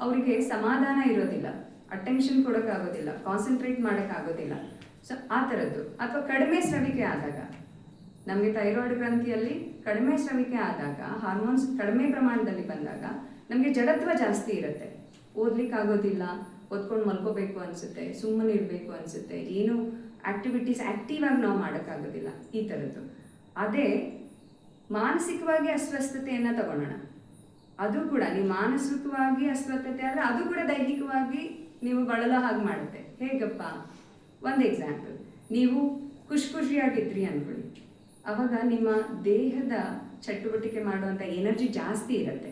ಅವರಿಗೆ ಸಮಾಧಾನ ಇರೋದಿಲ್ಲ, ಅಟೆನ್ಷನ್ ಕೊಡೋಕ್ಕಾಗೋದಿಲ್ಲ, ಕಾನ್ಸಂಟ್ರೇಟ್ ಮಾಡೋಕ್ಕಾಗೋದಿಲ್ಲ. ಸೊ ಆ ಥರದ್ದು. ಅಥವಾ ಕಡಿಮೆ ಸ್ರವಿಕೆ ಆದಾಗ, ನಮಗೆ ಥೈರಾಯ್ಡ್ ಗ್ರಂಥಿಯಲ್ಲಿ ಕಡಿಮೆ ಸ್ರವಿಕೆ ಆದಾಗ, ಹಾರ್ಮೋನ್ಸ್ ಕಡಿಮೆ ಪ್ರಮಾಣದಲ್ಲಿ ಬಂದಾಗ ನಮಗೆ ಜಡತ್ವ ಜಾಸ್ತಿ ಇರುತ್ತೆ. ಓದ್ಲಿಕ್ಕಾಗೋದಿಲ್ಲ, ಓದ್ಕೊಂಡು ಮಲ್ಕೋಬೇಕು ಅನಿಸುತ್ತೆ, ಸುಮ್ಮನೆ ಇರಬೇಕು ಅನಿಸುತ್ತೆ, ಏನು ಆ್ಯಕ್ಟಿವಿಟೀಸ್ ಆ್ಯಕ್ಟಿವ್ ಆಗಿ ನಾವು ಮಾಡೋಕ್ಕಾಗೋದಿಲ್ಲ, ಈ ಥರದ್ದು. ಅದೇ ಮಾನಸಿಕವಾಗಿ ಅಸ್ವಸ್ಥತೆಯನ್ನು ತಗೊಳ್ಳೋಣ. ಅದು ಕೂಡ ನೀವು ಮಾನಸಿಕವಾಗಿ ಅಸ್ವಸ್ಥತೆ ಆದರೆ ಅದು ಕೂಡ ದೈಹಿಕವಾಗಿ ನೀವು ಬಳಲೋ ಹಾಗೆ ಮಾಡುತ್ತೆ. ಹೇಗಪ್ಪ? ಒಂದು ಎಕ್ಸಾಂಪಲ್, ನೀವು ಖುಷಿಯಾಗಿದ್ರಿ ಅಂದ್ಕೊಳ್ಳಿ, ಆವಾಗ ನಿಮ್ಮ ದೇಹದ ಚಟುವಟಿಕೆ ಮಾಡುವಂಥ ಎನರ್ಜಿ ಜಾಸ್ತಿ ಇರುತ್ತೆ.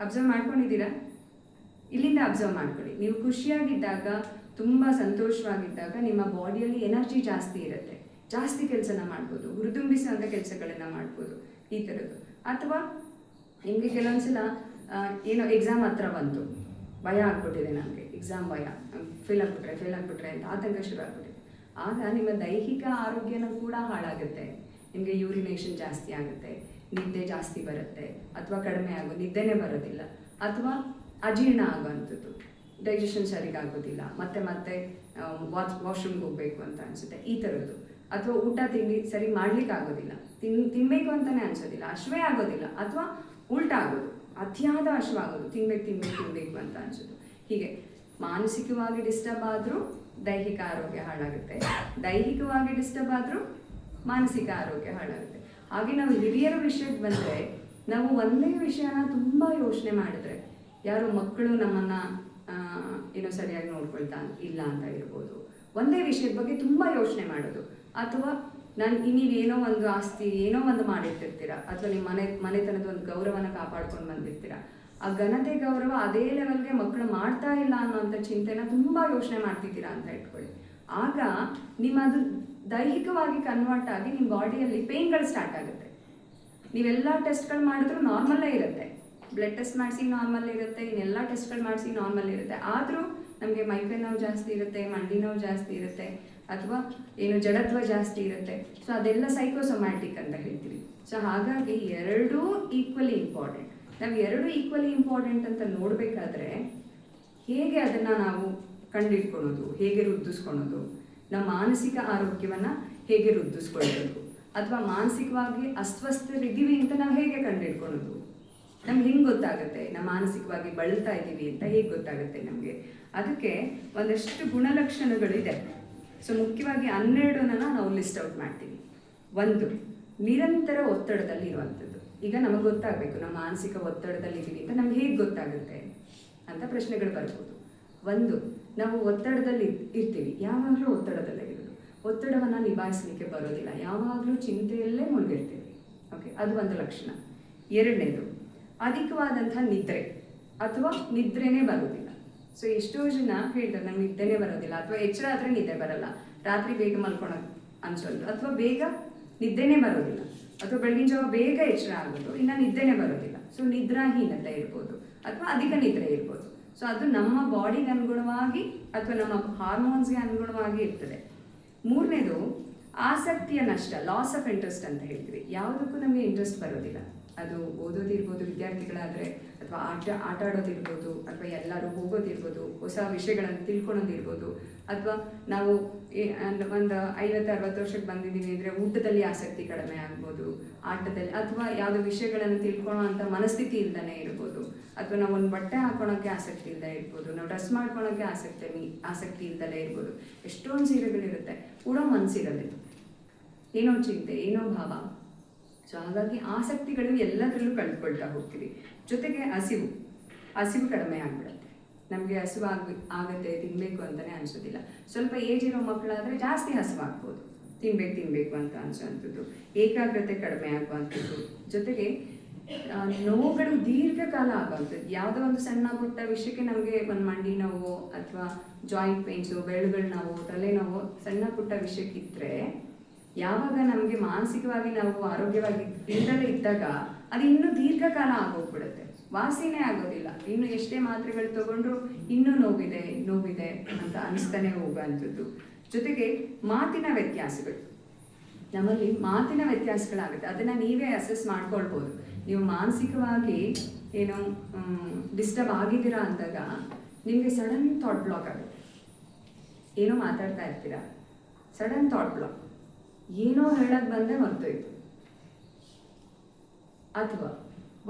ಅಬ್ಸರ್ವ್ ಮಾಡ್ಕೊಂಡಿದ್ದೀರಾ? ಇಲ್ಲಿಂದ ಅಬ್ಸರ್ವ್ ಮಾಡ್ಕೊಳ್ಳಿ. ನೀವು ಖುಷಿಯಾಗಿದ್ದಾಗ, ತುಂಬ ಸಂತೋಷವಾಗಿದ್ದಾಗ ನಿಮ್ಮ ಬಾಡಿಯಲ್ಲಿ ಎನರ್ಜಿ ಜಾಸ್ತಿ ಇರುತ್ತೆ, ಜಾಸ್ತಿ ಕೆಲಸನ ಮಾಡ್ಬೋದು, ಹುರಿದುಂಬಿಸುವಂಥ ಕೆಲಸಗಳನ್ನು ಮಾಡ್ಬೋದು, ಈ ಥರದ್ದು. ಅಥವಾ ನಿಮಗೆ ಕೆಲವೊಂದ್ಸಲ ಏನೋ ಎಕ್ಸಾಮ್ ಹತ್ರ ಬಂತು, ಭಯ ಆಗ್ಬಿಟ್ಟಿದೆ, ನನಗೆ ಎಕ್ಸಾಮ್ ಭಯ, ಫೇಲ್ ಆಗಿಬಿಟ್ರೆ ಅಂತ ಆತಂಕ ಶುರು ಆಗ್ಬಿಟ್ಟಿದೆ. ಆಗ ನಿಮ್ಮ ದೈಹಿಕ ಆರೋಗ್ಯನೂ ಕೂಡ ಹಾಳಾಗುತ್ತೆ. ನಿಮಗೆ ಯೂರಿನೇಷನ್ ಜಾಸ್ತಿ ಆಗುತ್ತೆ, ನಿದ್ದೆ ಜಾಸ್ತಿ ಬರುತ್ತೆ, ಅಥವಾ ಕಡಿಮೆ ನಿದ್ದೆನೇ ಬರೋದಿಲ್ಲ, ಅಥವಾ ಅಜೀರ್ಣ ಆಗೋವಂಥದ್ದು, ಡೈಜೆಷನ್ ಸರಿಗಾಗೋದಿಲ್ಲ, ಮತ್ತೆ ವಾಶ್ರೂಮ್ಗೆ ಹೋಗಬೇಕು ಅಂತ ಅನಿಸುತ್ತೆ, ಈ ಥರದ್ದು. ಅಥವಾ ಊಟ ತಿಂಡಿ ಸರಿ ಮಾಡ್ಲಿಕ್ಕಾಗೋದಿಲ್ಲ, ತಿನ್ನಬೇಕು ಅಂತಲೇ ಅನಿಸೋದಿಲ್ಲ, ಹಶ್ವೇ ಆಗೋದಿಲ್ಲ, ಅಥವಾ ಉಲ್ಟಾ ಆಗೋದು, ಅತಿಯಾದ ಹಶ್ವ ಆಗೋದು, ತಿನ್ನಬೇಕು ಅಂತ ಅನಿಸೋದು. ಹೀಗೆ ಮಾನಸಿಕವಾಗಿ ಡಿಸ್ಟರ್ಬ್ ಆದರೂ ದೈಹಿಕ ಆರೋಗ್ಯ ಹಾಳಾಗುತ್ತೆ, ದೈಹಿಕವಾಗಿ ಡಿಸ್ಟರ್ಬ್ ಆದರೂ ಮಾನಸಿಕ ಆರೋಗ್ಯ ಹಾಳಾಗುತ್ತೆ. ಹಾಗೆ ನಾವು ಹಿರಿಯರ ವಿಷಯಕ್ಕೆ ಬಂದರೆ ನಾವು ಒಂದೇ ವಿಷಯನ ತುಂಬ ಯೋಚನೆ ಮಾಡಿದ್ರೆ, ಯಾರು ಮಕ್ಕಳು ನಮ್ಮನ್ನು ಏನೋ ಸರಿಯಾಗಿ ನೋಡ್ಕೊಳ್ತಾ ಇಲ್ಲ ಅಂತ ಇರ್ಬೋದು, ಒಂದೇ ವಿಷಯದ ಬಗ್ಗೆ ತುಂಬ ಯೋಚನೆ ಮಾಡೋದು, ಅಥವಾ ನೀವೇನೋ ಒಂದು ಆಸ್ತಿ ಏನೋ ಒಂದು ಮಾಡಿರ್ತಿರ್ತೀರ, ಅಥವಾ ನಿಮ್ಮ ಮನೆತನದ ಒಂದು ಗೌರವನ ಕಾಪಾಡ್ಕೊಂಡು ಬಂದಿರ್ತೀರ, ಆ ಘನತೆ ಗೌರವ ಅದೇ ಲೆವೆಲ್ಗೆ ಮಕ್ಕಳು ಮಾಡ್ತಾ ಇಲ್ಲ ಅನ್ನೋಂಥ ಚಿಂತೆನ ತುಂಬ ಯೋಚನೆ ಮಾಡ್ತಿದ್ದೀರಾ ಅಂತ ಇಟ್ಕೊಳ್ಳಿ. ಆಗ ನಿಮ್ಮ ಅದು ದೈಹಿಕವಾಗಿ ಕನ್ವರ್ಟ್ ಆಗಿ ನಿಮ್ಮ ಬಾಡಿಯಲ್ಲಿ ಪೇನ್ಗಳು ಸ್ಟಾರ್ಟ್ ಆಗುತ್ತೆ. ನೀವೆಲ್ಲ ಟೆಸ್ಟ್ಗಳು ಮಾಡಿದ್ರೂ ನಾರ್ಮಲ್ಲೇ ಇರುತ್ತೆ, ಬ್ಲಡ್ ಟೆಸ್ಟ್ ಮಾಡಿಸಿ ನಾರ್ಮಲ್ ಇರುತ್ತೆ, ಇನ್ನೆಲ್ಲ ಟೆಸ್ಟ್ಗಳು ಮಾಡಿಸಿ ನಾರ್ಮಲ್ ಇರುತ್ತೆ. ಆದರೂ ನಮಗೆ ಮೈಕೈ ನೋವು ಜಾಸ್ತಿ ಇರುತ್ತೆ, ಮಂಡಿ ನೋವು ಜಾಸ್ತಿ ಇರುತ್ತೆ, ಅಥವಾ ಏನು ಜಡತ್ವ ಜಾಸ್ತಿ ಇರುತ್ತೆ. ಸೊ ಅದೆಲ್ಲ ಸೈಕೋಸೊಮ್ಯಾಟಿಕ್ ಅಂತ ಹೇಳ್ತೀವಿ. ಸೊ ಹಾಗಾಗಿ ಎರಡೂ ಈಕ್ವಲಿ ಇಂಪಾರ್ಟೆಂಟ್. ನಾವು ಎರಡು ಈಕ್ವಲಿ ಇಂಪಾರ್ಟೆಂಟ್ ಅಂತ ನೋಡಬೇಕಾದ್ರೆ ಹೇಗೆ ಅದನ್ನು ನಾವು ಕಂಡಿಡ್ಕೊಳೋದು, ಹೇಗೆ ವೃದ್ಧಿಸ್ಕೊಳೋದು, ನಮ್ಮ ಮಾನಸಿಕ ಆರೋಗ್ಯವನ್ನು ಹೇಗೆ ವೃದ್ಧಿಸ್ಕೊಳ್ಬೇಕು, ಅಥವಾ ಮಾನಸಿಕವಾಗಿ ಅಸ್ವಸ್ಥರಿದ್ದೀವಿ ಅಂತ ನಾವು ಹೇಗೆ ಕಂಡಿಡ್ಕೊಳೋದು, ನಮ್ಗೆ ಹೆಂಗೆ ಗೊತ್ತಾಗುತ್ತೆ ನಾವು ಮಾನಸಿಕವಾಗಿ ಬಳಲ್ತಾ ಇದ್ದೀವಿ ಅಂತ ಹೇಗೆ ಗೊತ್ತಾಗುತ್ತೆ ನಮಗೆ. ಅದಕ್ಕೆ ಒಂದಷ್ಟು ಗುಣಲಕ್ಷಣಗಳಿದೆ. ಸೊ ಮುಖ್ಯವಾಗಿ 12 ನಾವು ಲಿಸ್ಟ್ ಔಟ್ ಮಾಡ್ತೀವಿ. 1, ನಿರಂತರ ಒತ್ತಡದಲ್ಲಿ ಇರುವಂಥದ್ದು. ಈಗ ನಮಗೆ ಗೊತ್ತಾಗಬೇಕು ನಾವು ಮಾನಸಿಕ ಒತ್ತಡದಲ್ಲಿ ಇದ್ದೀವಿ ಅಂತ ನಮ್ಗೆ ಹೇಗೆ ಗೊತ್ತಾಗುತ್ತೆ ಅಂತ ಪ್ರಶ್ನೆಗಳು ಬರ್ಬೋದು. 1, ನಾವು ಒತ್ತಡದಲ್ಲಿ ಇರ್ತೀವಿ, ಯಾವಾಗಲೂ ಒತ್ತಡದಲ್ಲೇ ಇರೋದು, ಒತ್ತಡವನ್ನು ನಿಭಾಯಿಸಲಿಕ್ಕೆ ಬರೋದಿಲ್ಲ, ಯಾವಾಗಲೂ ಚಿಂತೆಯಲ್ಲೇ ಮುಳುಗಿರ್ತೀವಿ. ಓಕೆ, ಅದು ಒಂದು ಲಕ್ಷಣ. 2ನೇದು, ಅಧಿಕವಾದಂಥ ನಿದ್ರೆ ಅಥವಾ ನಿದ್ರೆನೇ ಬರೋದಿಲ್ಲ. ಸೊ ಎಷ್ಟೋ ಜನ ಹೇಳ್ತಾರೆ ನಂಗೆ ನಿದ್ದೆನೇ ಬರೋದಿಲ್ಲ, ಅಥವಾ ಎಚ್ಚರ ಆದರೆ ನಿದ್ದೆ ಬರಲ್ಲ, ರಾತ್ರಿ ಬೇಗ ಮಲ್ಕೊಳೋದು ಅನ್ಸೋದು, ಅಥವಾ ಬೇಗ ನಿದ್ದೆನೇ ಬರೋದಿಲ್ಲ, ಅಥವಾ ಬೆಳಗಿನ ಜಾವ ಬೇಗ ಎಚ್ಚರ ಆಗೋದು, ಇನ್ನು ನಿದ್ದೆನೇ ಬರೋದಿಲ್ಲ. ಸೊ ನಿದ್ರಾಹೀನತೆ ಇರ್ಬೋದು, ಅಥವಾ ಅಧಿಕ ನಿದ್ರೆ ಇರ್ಬೋದು. ಸೊ ಅದು ನಮ್ಮ ಬಾಡಿಗೆ ಅನುಗುಣವಾಗಿ ಅಥವಾ ನಮ್ಮ ಹಾರ್ಮೋನ್ಸ್ಗೆ ಅನುಗುಣವಾಗಿ ಇರ್ತದೆ. 3ನೇದು, ಆಸಕ್ತಿಯ ನಷ್ಟ, ಲಾಸ್ ಆಫ್ ಇಂಟ್ರೆಸ್ಟ್ ಅಂತ ಹೇಳ್ತೀವಿ. ಯಾವುದಕ್ಕೂ ನಮಗೆ ಇಂಟ್ರೆಸ್ಟ್ ಬರೋದಿಲ್ಲ. ಅದು ಓದೋದಿರ್ಬೋದು ವಿದ್ಯಾರ್ಥಿಗಳಾದರೆ, ಅಥವಾ ಆಟ ಆಡೋದಿರ್ಬೋದು, ಅಥವಾ ಎಲ್ಲರೂ ಹೋಗೋದಿರ್ಬೋದು, ಹೊಸ ವಿಷಯಗಳನ್ನು ತಿಳ್ಕೊಳೋದಿರ್ಬೋದು, ಅಥವಾ ನಾವು ಒಂದು 50-60 ವರ್ಷಕ್ಕೆ ಬಂದಿದ್ದೀವಿ ಅಂದರೆ ಊಟದಲ್ಲಿ ಆಸಕ್ತಿ ಕಡಿಮೆ ಆಗ್ಬೋದು, ಆಟದಲ್ಲಿ, ಅಥವಾ ಯಾವುದೋ ವಿಷಯಗಳನ್ನು ತಿಳ್ಕೊಳ್ಳೋ ಅಂಥ ಮನಸ್ಥಿತಿ ಇಲ್ಲದೇ ಇರ್ಬೋದು, ಅಥವಾ ನಾವು ಒಂದು ಬಟ್ಟೆ ಹಾಕೊಳ್ಳೋಕ್ಕೆ ಆಸಕ್ತಿ ಇಲ್ಲದೆ ಇರ್ಬೋದು, ನಾವು ಡ್ರೆಸ್ ಮಾಡ್ಕೊಳ್ಳೋಕ್ಕೆ ಆಸಕ್ತಿ ಇಲ್ಲದಲೇ ಇರ್ಬೋದು. ಎಷ್ಟೊಂದು ಸೀರೆಗಳಿರುತ್ತೆ, ಕೂಡ ಮನಸ್ಸಿರಲಿಲ್ಲ, ಏನೋ ಚಿಂತೆ, ಏನೋ ಭಾವ. ಸೊ ಹಾಗಾಗಿ ಆಸಕ್ತಿಗಳು ಎಲ್ಲದರಲ್ಲೂ ಕಳ್ಕೊಳ್ತಾ ಹೋಗ್ತೀವಿ. ಜೊತೆಗೆ ಹಸಿವು ಕಡಿಮೆ ಆಗಿಬಿಡುತ್ತೆ. ನಮಗೆ ಹಸಿವು ಆಗುತ್ತೆ, ತಿನ್ನಬೇಕು ಅಂತಲೇ ಅನಿಸೋದಿಲ್ಲ. ಸ್ವಲ್ಪ ಏಜ್ ಇರೋ ಮಕ್ಕಳಾದರೆ ಜಾಸ್ತಿ ಹಸಿವಾಗ್ಬೋದು, ತಿನ್ನಬೇಕು ಅಂತ ಅನಿಸೋವಂಥದ್ದು. ಏಕಾಗ್ರತೆ ಕಡಿಮೆ ಆಗುವಂಥದ್ದು. ಜೊತೆಗೆ ನೋವುಗಳು ದೀರ್ಘಕಾಲ ಆಗುವಂಥದ್ದು. ಯಾವುದೋ ಒಂದು ಸಣ್ಣ ಪುಟ್ಟ ವಿಷಯಕ್ಕೆ ನಮಗೆ ಒಂದು ಮಂಡಿ ನೋವು, ಅಥವಾ ಜಾಯಿಂಟ್ ಪೇನ್ಸು, ಬೆರಳುಗಳ ನೋವು, ತಲೆನೋವು, ಸಣ್ಣ ಪುಟ್ಟ ವಿಷಯಕ್ಕಿದ್ರೆ, ಯಾವಾಗ ನಮಗೆ ಮಾನಸಿಕವಾಗಿ ನಾವು ಆರೋಗ್ಯವಾಗಿ ಇಲ್ಲದಲೇ ಇದ್ದಾಗ ಅದು ಇನ್ನೂ ದೀರ್ಘಕಾಲ ಆಗೋಗ್ಬಿಡುತ್ತೆ, ವಾಸಿನೇ ಆಗೋದಿಲ್ಲ. ಇನ್ನು ಎಷ್ಟೇ ಮಾತ್ರೆಗಳು ತಗೊಂಡ್ರು ಇನ್ನೂ ನೋವಿದೆ ಅಂತ ಅನಿಸ್ತಾನೆ ಹೋಗುವಂಥದ್ದು. ಜೊತೆಗೆ ಮಾತಿನ ವ್ಯತ್ಯಾಸಗಳು, ನಮ್ಮಲ್ಲಿ ಮಾತಿನ ವ್ಯತ್ಯಾಸಗಳಾಗುತ್ತೆ. ಅದನ್ನು ನೀವೇ ಅಸೆಸ್ ಮಾಡ್ಕೊಳ್ಬೋದು. ನೀವು ಮಾನಸಿಕವಾಗಿ ಏನೋ ಡಿಸ್ಟರ್ಬ್ ಆಗಿದ್ದೀರಾ ಅಂದಾಗ ನಿಮಗೆ ಸಡನ್ ಥಾಟ್ ಬ್ಲಾಕ್ ಆಗುತ್ತೆ. ಏನೋ ಮಾತಾಡ್ತಾ ಇರ್ತೀರಾ, ಸಡನ್ ಥಾಟ್ ಬ್ಲಾಕ್, ಏನೋ ಹೇಳಕ್ಕೆ ಬಂದರೆ ಮರ್ತೋಯ್ತು, ಅಥವಾ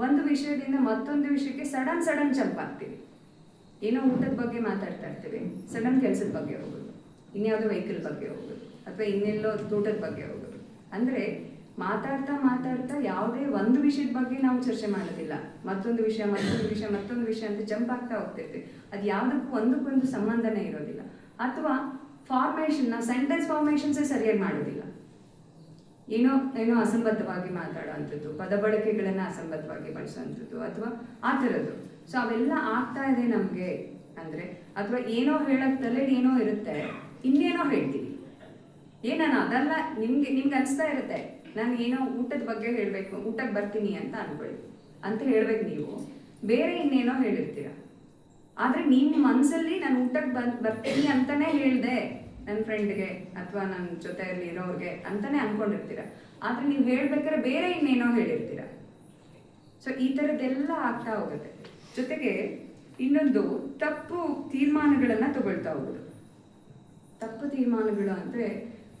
ಒಂದು ವಿಷಯದಿಂದ ಮತ್ತೊಂದು ವಿಷಯಕ್ಕೆ ಸಡನ್ ಜಂಪ್ ಆಗ್ತೀವಿ. ಏನೋ ಊಟದ ಬಗ್ಗೆ ಮಾತಾಡ್ತಾ ಇರ್ತೀವಿ, ಸಡನ್ ಕೆಲಸದ ಬಗ್ಗೆ ಹೋಗೋದು, ಇನ್ಯಾವುದೋ ವೆಹಿಕಲ್ ಬಗ್ಗೆ ಹೋಗೋದು, ಅಥವಾ ಇನ್ನೆಲ್ಲೋ ತೋಟದ ಬಗ್ಗೆ ಹೋಗೋದು. ಅಂದರೆ ಮಾತಾಡ್ತಾ ಯಾವುದೇ ಒಂದು ವಿಷಯದ ಬಗ್ಗೆ ನಾವು ಚರ್ಚೆ ಮಾಡೋದಿಲ್ಲ, ಮತ್ತೊಂದು ವಿಷಯ ಅಂತ ಜಂಪ್ ಆಗ್ತಾ ಹೋಗ್ತಿರ್ತೀವಿ. ಅದು ಯಾವುದಕ್ಕೂ ಒಂದಕ್ಕೊಂದು ಸಂಬಂಧನೇ ಇರೋದಿಲ್ಲ. ಅಥವಾ ಸೆಂಟೆನ್ಸ್ ಫಾರ್ಮೇಷನ್ಸೇ ಸರಿಯಾಗಿ ಮಾಡೋದಿಲ್ಲ, ಏನೋ ಅಸಂಬದ್ಧವಾಗಿ ಮಾತಾಡೋವಂಥದ್ದು, ಪದ ಬಳಕೆಗಳನ್ನು ಅಸಂಬದ್ಧವಾಗಿ ಬಳಸುವಂಥದ್ದು, ಅಥವಾ ಆ ಥರದ್ದು. ಸೊ ಅವೆಲ್ಲ ಆಗ್ತಾ ಇದೆ ನಮಗೆ ಅಂದರೆ, ಅಥವಾ ಏನೋ ಹೇಳೋಕ್ಕೆ ತಲೆಯಲ್ಲಿ ಏನೋ ಇರುತ್ತೆ, ಇನ್ನೇನೋ ಹೇಳ್ತೀವಿ. ನಾನು ಅದಲ್ಲ, ನಿಮ್ಗೆ ಅನಿಸ್ತಾ ಇರುತ್ತೆ ನಾನು ಏನೋ ಊಟದ ಬಗ್ಗೆ ಹೇಳಬೇಕು, ಊಟಕ್ಕೆ ಬರ್ತೀನಿ ಅಂತ ಅನ್ಕೊಳ್ಳಿ ಅಂತ ಹೇಳ್ಬೇಕು. ನೀವು ಬೇರೆ ಇನ್ನೇನೋ ಹೇಳಿರ್ತೀರ, ಆದರೆ ನಿಮ್ಮ ಮನಸ್ಸಲ್ಲಿ ನಾನು ಊಟಕ್ಕೆ ಬರ್ತೀನಿ ಅಂತಲೇ ಹೇಳಿದೆ ನನ್ನ ಫ್ರೆಂಡ್ಗೆ ಅಥವಾ ನನ್ನ ಜೊತೆಯಲ್ಲಿ ಇರೋರಿಗೆ ಅಂತಲೇ ಅಂದ್ಕೊಂಡಿರ್ತೀರ. ಆದರೆ ನೀವು ಹೇಳ್ಬೇಕಾದ್ರೆ ಬೇರೆ ಇನ್ನೇನೋ ಹೇಳಿರ್ತೀರ. ಸೊ ಈ ಥರದ್ದೆಲ್ಲ ಆಗ್ತಾ ಹೋಗುತ್ತೆ. ಜೊತೆಗೆ ಇನ್ನೊಂದು, ತಪ್ಪು ತೀರ್ಮಾನಗಳನ್ನು ತಗೊಳ್ತಾ ಹೋಗೋದು. ತಪ್ಪು ತೀರ್ಮಾನಗಳು ಅಂದರೆ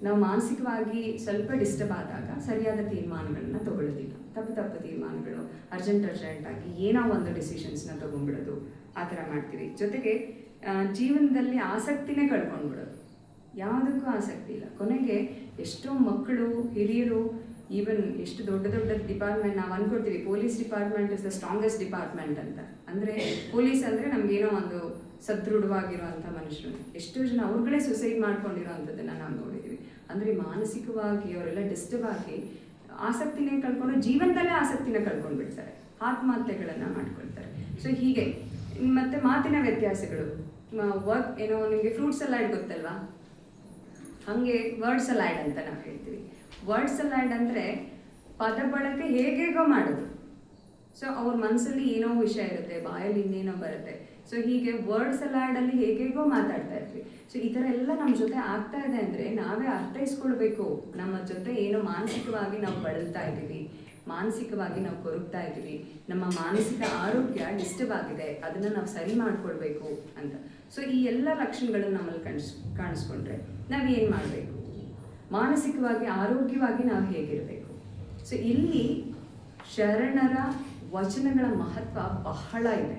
ನಾವು ಮಾನಸಿಕವಾಗಿ ಸ್ವಲ್ಪ ಡಿಸ್ಟರ್ಬ್ ಆದಾಗ ಸರಿಯಾದ ತೀರ್ಮಾನಗಳನ್ನ ತಗೊಳ್ಳೋದಿಲ್ಲ. ತಪ್ಪು ತೀರ್ಮಾನಗಳು, ಅರ್ಜೆಂಟಾಗಿ ಏನೋ ಒಂದು ಡಿಸಿಷನ್ಸ್ನ ತೊಗೊಂಡ್ಬಿಡೋದು, ಆ ಥರ ಮಾಡ್ತೀವಿ. ಜೊತೆಗೆ ಜೀವನದಲ್ಲಿ ಆಸಕ್ತಿನೇ ಕಳ್ಕೊಂಡ್ಬಿಡೋದು, ಯಾವುದಕ್ಕೂ ಆಸಕ್ತಿ ಇಲ್ಲ. ಕೊನೆಗೆ ಎಷ್ಟೋ ಮಕ್ಕಳು, ಹಿರಿಯರು ಈವನ್ ಎಷ್ಟು ದೊಡ್ಡ ದೊಡ್ಡ ಡಿಪಾರ್ಟ್ಮೆಂಟ್ ನಾವು ಅಂದ್ಕೊಳ್ತೀವಿ, police department is the strongest department ಅಂತ. ಅಂದರೆ ಪೊಲೀಸ್ ಅಂದರೆ ನಮಗೇನೋ ಒಂದು ಸದೃಢವಾಗಿರುವಂಥ ಮನುಷ್ಯರು. ಎಷ್ಟೋ ಜನ ಅವ್ರುಗಳೇ ಸುಸೈಡ್ ಮಾಡ್ಕೊಂಡಿರೋವಂಥದ್ದನ್ನು ನಾವು ನೋಡಿದ್ದೀವಿ. ಅಂದರೆ ಮಾನಸಿಕವಾಗಿ ಅವರೆಲ್ಲ ಡಿಸ್ಟರ್ಬ್ ಆಗಿ ಆಸಕ್ತಿನೇ ಕಳ್ಕೊಂಡು ಜೀವನದಲ್ಲೇ ಆಸಕ್ತಿನ ಕಳ್ಕೊಂಡು ಬಿಡ್ತಾರೆ, ಆತ್ಮಹತ್ಯೆಗಳನ್ನು ಮಾಡ್ಕೊಳ್ತಾರೆ. ಸೊ ಹೀಗೆ ಮತ್ತು ಮಾತಿನ ವ್ಯತ್ಯಾಸಗಳು, ವರ್ಕ್ ಏನೋ ನಿಮಗೆ ಫ್ರೂಟ್ ಸಲಾಡ್ ಗೊತ್ತಲ್ವಾ, ಹಾಗೆ ವರ್ಡ್ ಸಲಾಡ್ ಅಂತ ನಾವು ಹೇಳ್ತೀವಿ. ವರ್ಡ್ ಸಲಾಡ್ ಅಂದರೆ ಪದ ಬಳಕೆ ಹೇಗೇಗೋ ಮಾಡೋದು. ಸೊ ಅವ್ರ ಮನಸ್ಸಲ್ಲಿ ಏನೋ ವಿಷಯ ಇರುತ್ತೆ, ಬಾಯಲ್ಲಿ ಇನ್ನೇನೋ ಬರುತ್ತೆ. ಸೊ ಹೀಗೆ ವರ್ಡ್ ಸಲಾಡಲ್ಲಿ ಹೇಗೇಗೋ ಮಾತಾಡ್ತಾ ಇರ್ತೀವಿ. ಸೊ ಈ ಥರ ಎಲ್ಲ ನಮ್ಮ ಜೊತೆ ಆಗ್ತಾ ಇದೆ ಅಂದರೆ ನಾವೇ ಅರ್ಥೈಸ್ಕೊಳ್ಬೇಕು. ನಮ್ಮ ಜೊತೆ ಏನೋ ಮಾನಸಿಕವಾಗಿ ನಾವು ಬಳಲ್ತಾ ಇದ್ದೀವಿ, ಮಾನಸಿಕವಾಗಿ ನಾವು ಕೊರಗ್ತಾ ಇದ್ದೀವಿ, ನಮ್ಮ ಮಾನಸಿಕ ಆರೋಗ್ಯ ಡಿಸ್ಟರ್ಬ್ ಆಗಿದೆ, ಅದನ್ನು ನಾವು ಸರಿ ಮಾಡ್ಕೊಳ್ಬೇಕು ಅಂತ. ಸೊ ಈ ಎಲ್ಲ ಲಕ್ಷಣಗಳನ್ನು ನಮ್ಮಲ್ಲಿ ಕಾಣಿಸ್ಕೊಂಡ್ರೆ ನಾವೇನು ಮಾಡಬೇಕು, ಮಾನಸಿಕವಾಗಿ ಆರೋಗ್ಯವಾಗಿ ನಾವು ಹೇಗಿರಬೇಕು. ಸೊ ಇಲ್ಲಿ ಶರಣರ ವಚನಗಳ ಮಹತ್ವ ಬಹಳ ಇದೆ,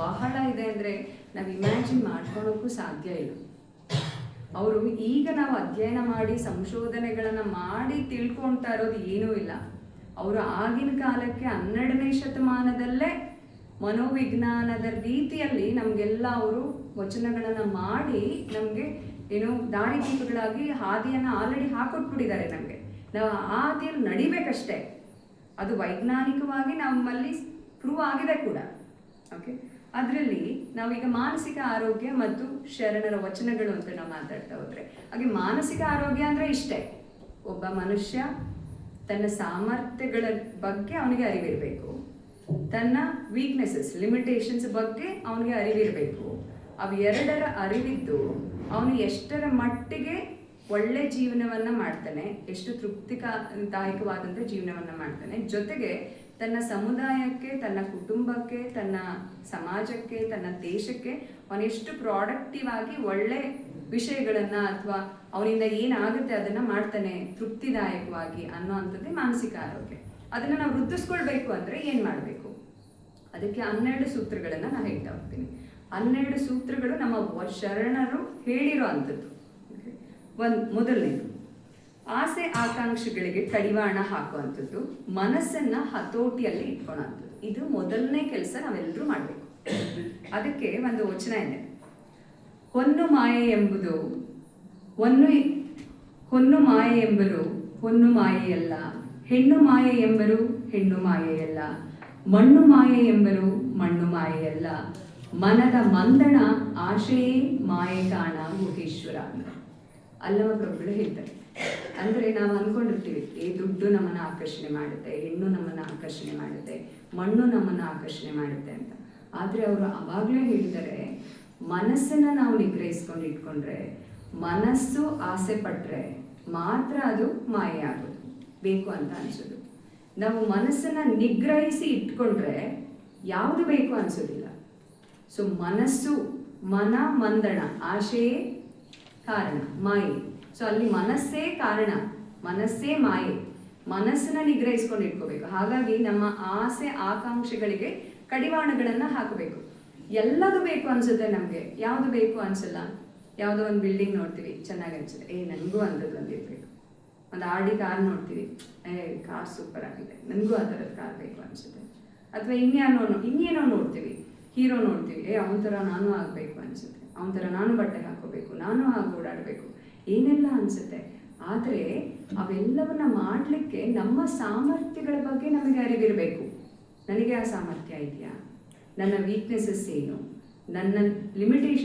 ಬಹಳ ಇದೆ. ಅಂದರೆ ನಾವು ಇಮ್ಯಾಜಿನ್ ಮಾಡ್ಕೊಳೋಕ್ಕೂ ಸಾಧ್ಯ ಇಲ್ಲ. ಅವರು ಈಗ ನಾವು ಅಧ್ಯಯನ ಮಾಡಿ ಸಂಶೋಧನೆಗಳನ್ನು ಮಾಡಿ ತಿಳ್ಕೊಳ್ತಾ ಇರೋದು ಏನೂ ಇಲ್ಲ. ಅವರು ಆಗಿನ ಕಾಲಕ್ಕೆ 12ನೇ ಶತಮಾನದಲ್ಲೇ ಮನೋವಿಜ್ಞಾನದ ರೀತಿಯಲ್ಲಿ ನಮಗೆಲ್ಲ ಅವರು ವಚನಗಳನ್ನು ಮಾಡಿ ನಮಗೆ ಏನು ದಾರಿದೀಪಗಳಾಗಿ ಹಾದಿಯನ್ನು ಆಲ್ರೆಡಿ ಹಾಕೊಟ್ಬಿಟ್ಟಿದ್ದಾರೆ ನಮಗೆ. ನಾವು ಆ ಹಾದಿಯಲ್ಲಿ ನಡಿಬೇಕಷ್ಟೇ. ಅದು ವೈಜ್ಞಾನಿಕವಾಗಿ ನಮ್ಮಲ್ಲಿ ಪ್ರೂವ್ ಆಗಿದೆ ಕೂಡ. ಓಕೆ, ಅದರಲ್ಲಿ ನಾವೀಗ ಮಾನಸಿಕ ಆರೋಗ್ಯ ಮತ್ತು ಶರಣರ ವಚನಗಳು ಅಂತ ನಾವು ಮಾತಾಡ್ತಾ ಹೋದರೆ, ಹಾಗೆ ಮಾನಸಿಕ ಆರೋಗ್ಯ ಅಂದರೆ ಇಷ್ಟೇ, ಒಬ್ಬ ಮನುಷ್ಯ ತನ್ನ ಸಾಮರ್ಥ್ಯಗಳ ಬಗ್ಗೆ ಅವನಿಗೆ ಅರಿವಿರಬೇಕು, ತನ್ನ ವೀಕ್ನೆಸಸ್ ಲಿಮಿಟೇಷನ್ಸ್ ಬಗ್ಗೆ ಅವನಿಗೆ ಅರಿವಿರಬೇಕು. ಅವು ಎರಡರ ಅರಿವಿದ್ದು ಅವನು ಎಷ್ಟರ ಮಟ್ಟಿಗೆ ಒಳ್ಳೆ ಜೀವನವನ್ನು ಮಾಡ್ತಾನೆ, ಎಷ್ಟು ತೃಪ್ತಿದಾಯಕವಾದಂಥ ಜೀವನವನ್ನು ಮಾಡ್ತಾನೆ, ಜೊತೆಗೆ ತನ್ನ ಸಮುದಾಯಕ್ಕೆ, ತನ್ನ ಕುಟುಂಬಕ್ಕೆ, ತನ್ನ ಸಮಾಜಕ್ಕೆ, ತನ್ನ ದೇಶಕ್ಕೆ ಅವನೆಷ್ಟು ಪ್ರಾಡಕ್ಟಿವ್ ಆಗಿ ಒಳ್ಳೆ ವಿಷಯಗಳನ್ನು ಅಥವಾ ಅವನಿಂದ ಏನಾಗುತ್ತೆ ಅದನ್ನು ಮಾಡ್ತಾನೆ ತೃಪ್ತಿದಾಯಕವಾಗಿ ಅನ್ನೋ ಅಂಥದ್ದೇ ಮಾನಸಿಕ ಆರೋಗ್ಯ. ಅದನ್ನು ನಾವು ವೃದ್ಧಿಸ್ಕೊಳ್ಬೇಕು ಅಂದರೆ ಏನು ಮಾಡಬೇಕು? ಅದಕ್ಕೆ 12 ಸೂತ್ರಗಳನ್ನು ನಾನು ಹೇಳ್ತಾ ಹೋಗ್ತೀನಿ. 12 ಸೂತ್ರಗಳು ನಮ್ಮ ಶರಣರು ಹೇಳಿರೋ ಅಂಥದ್ದು. ಮೊದಲನೇದು, ಆಸೆ ಆಕಾಂಕ್ಷೆಗಳಿಗೆ ಕಡಿವಾಣ ಹಾಕುವಂಥದ್ದು, ಮನಸ್ಸನ್ನು ಹತೋಟಿಯಲ್ಲಿ ಇಟ್ಕೊಳ್ಳೋಂಥದ್ದು. ಇದು ಮೊದಲನೇ ಕೆಲಸ ನಾವೆಲ್ಲರೂ ಮಾಡಬೇಕು. ಅದಕ್ಕೆ ಒಂದು ವಚನ ಇದೆ, ಹೊನ್ನು ಮಾಯೆ ಎಂಬುದು ಹೊನ್ನು ಮಾಯೆ ಎಂಬರು ಹೊನ್ನು ಮಾಯೆಯಲ್ಲ, ಹೆಣ್ಣು ಮಾಯೆ ಎಂಬರು ಹೆಣ್ಣು ಮಾಯೆಯಲ್ಲ, ಮಣ್ಣು ಮಾಯೆ ಎಂಬರು ಮಣ್ಣು ಮಾಯೆಯಲ್ಲ, ಮನದ ಮಂದಣ ಆಶೆಯೇ ಮಾಯೆ ಕಾಣ ಗುಹೇಶ್ವರ ಅಂತ ಅಲ್ಲಮ ಪ್ರಭುಗಳು ಹೇಳ್ತಾರೆ. ಅಂದರೆ ನಾವು ಅಂದ್ಕೊಂಡಿರ್ತೀವಿ, ದುಡ್ಡು ನಮ್ಮನ್ನು ಆಕರ್ಷಣೆ ಮಾಡುತ್ತೆ, ಹೆಣ್ಣು ನಮ್ಮನ್ನು ಆಕರ್ಷಣೆ ಮಾಡುತ್ತೆ, ಮಣ್ಣು ನಮ್ಮನ್ನು ಆಕರ್ಷಣೆ ಮಾಡುತ್ತೆ ಅಂತ. ಆದರೆ ಅವರು ಅವಾಗಲೇ ಹೇಳಿದ್ದಾರೆ, ಮನಸ್ಸನ್ನು ನಾವು ನಿಗ್ರಹಿಸ್ಕೊಂಡು ಇಟ್ಕೊಂಡ್ರೆ, ಮನಸ್ಸು ಆಸೆ ಪಟ್ಟರೆ ಮಾತ್ರ ಅದು ಮಾಯೆ ಆಗೋದು, ಬೇಕು ಅಂತ ಅನಿಸೋದು. ನಾವು ಮನಸ್ಸನ್ನು ನಿಗ್ರಹಿಸಿ ಇಟ್ಕೊಂಡ್ರೆ ಯಾವುದು ಬೇಕು ಅನಿಸೋದಿಲ್ಲ. ಸೊ ಮನಸ್ಸು, ಮನ ಮಂದಣ, ಆಶೆಯೇ ಕಾರಣ, ಮಾಯೆ. ಸೊ ಅಲ್ಲಿ ಮನಸ್ಸೇ ಕಾರಣ, ಮನಸ್ಸೇ ಮಾಯೆ. ಮನಸ್ಸನ್ನ ನಿಗ್ರಹಿಸ್ಕೊಂಡು ಇಟ್ಕೋಬೇಕು. ಹಾಗಾಗಿ ನಮ್ಮ ಆಸೆ ಆಕಾಂಕ್ಷೆಗಳಿಗೆ ಕಡಿವಾಣಗಳನ್ನು ಹಾಕಬೇಕು. ಎಲ್ಲದು ಬೇಕು ಅನ್ಸುತ್ತೆ ನಮಗೆ, ಯಾವುದು ಬೇಕು ಅನ್ಸಲ್ಲ. ಯಾವುದೋ ಒಂದು ಬಿಲ್ಡಿಂಗ್ ನೋಡ್ತೀವಿ, ಚೆನ್ನಾಗಿ ಅನ್ಸುತ್ತೆ, ನನಗೂ ಅಂಥದ್ದು ಒಂದಿರಬೇಕು. ಒಂದು ಆಡಿ ಕಾರ್ ನೋಡ್ತೀವಿ, ಕಾರ್ ಸೂಪರ್ ಆಗಿದೆ, ನನಗೂ ಆ ಥರದ ಕಾರ್ ಬೇಕು ಅನ್ಸುತ್ತೆ. ಅಥವಾ ಇನ್ನೇನೋ ನೋಡ್ತೀವಿ, ಹೀರೋ ನೋಡ್ತೀವಿ, ಅವನ ಥರ ನಾನು ಆಗಬೇಕು ಅನಿಸುತ್ತೆ, ಅವನ ಥರ ನಾನು ಬಟ್ಟೆ ಹಾಕೋಬೇಕು, ನಾನು ಹಾಗೆ ಓಡಾಡಬೇಕು, ಏನೆಲ್ಲ ಅನಿಸುತ್ತೆ. ಆದರೆ ಅವೆಲ್ಲವನ್ನ ಮಾಡಲಿಕ್ಕೆ ನಮ್ಮ ಸಾಮರ್ಥ್ಯಗಳ ಬಗ್ಗೆ ನಮಗೆ ಅರಿವಿರಬೇಕು. ನನಗೆ ಆ ಸಾಮರ್ಥ್ಯ ಇದೆಯಾ, ನನ್ನ ವೀಕ್ನೆಸಸ್ ಏನು, ನನ್ನ ಲಿಮಿಟೇಷನ್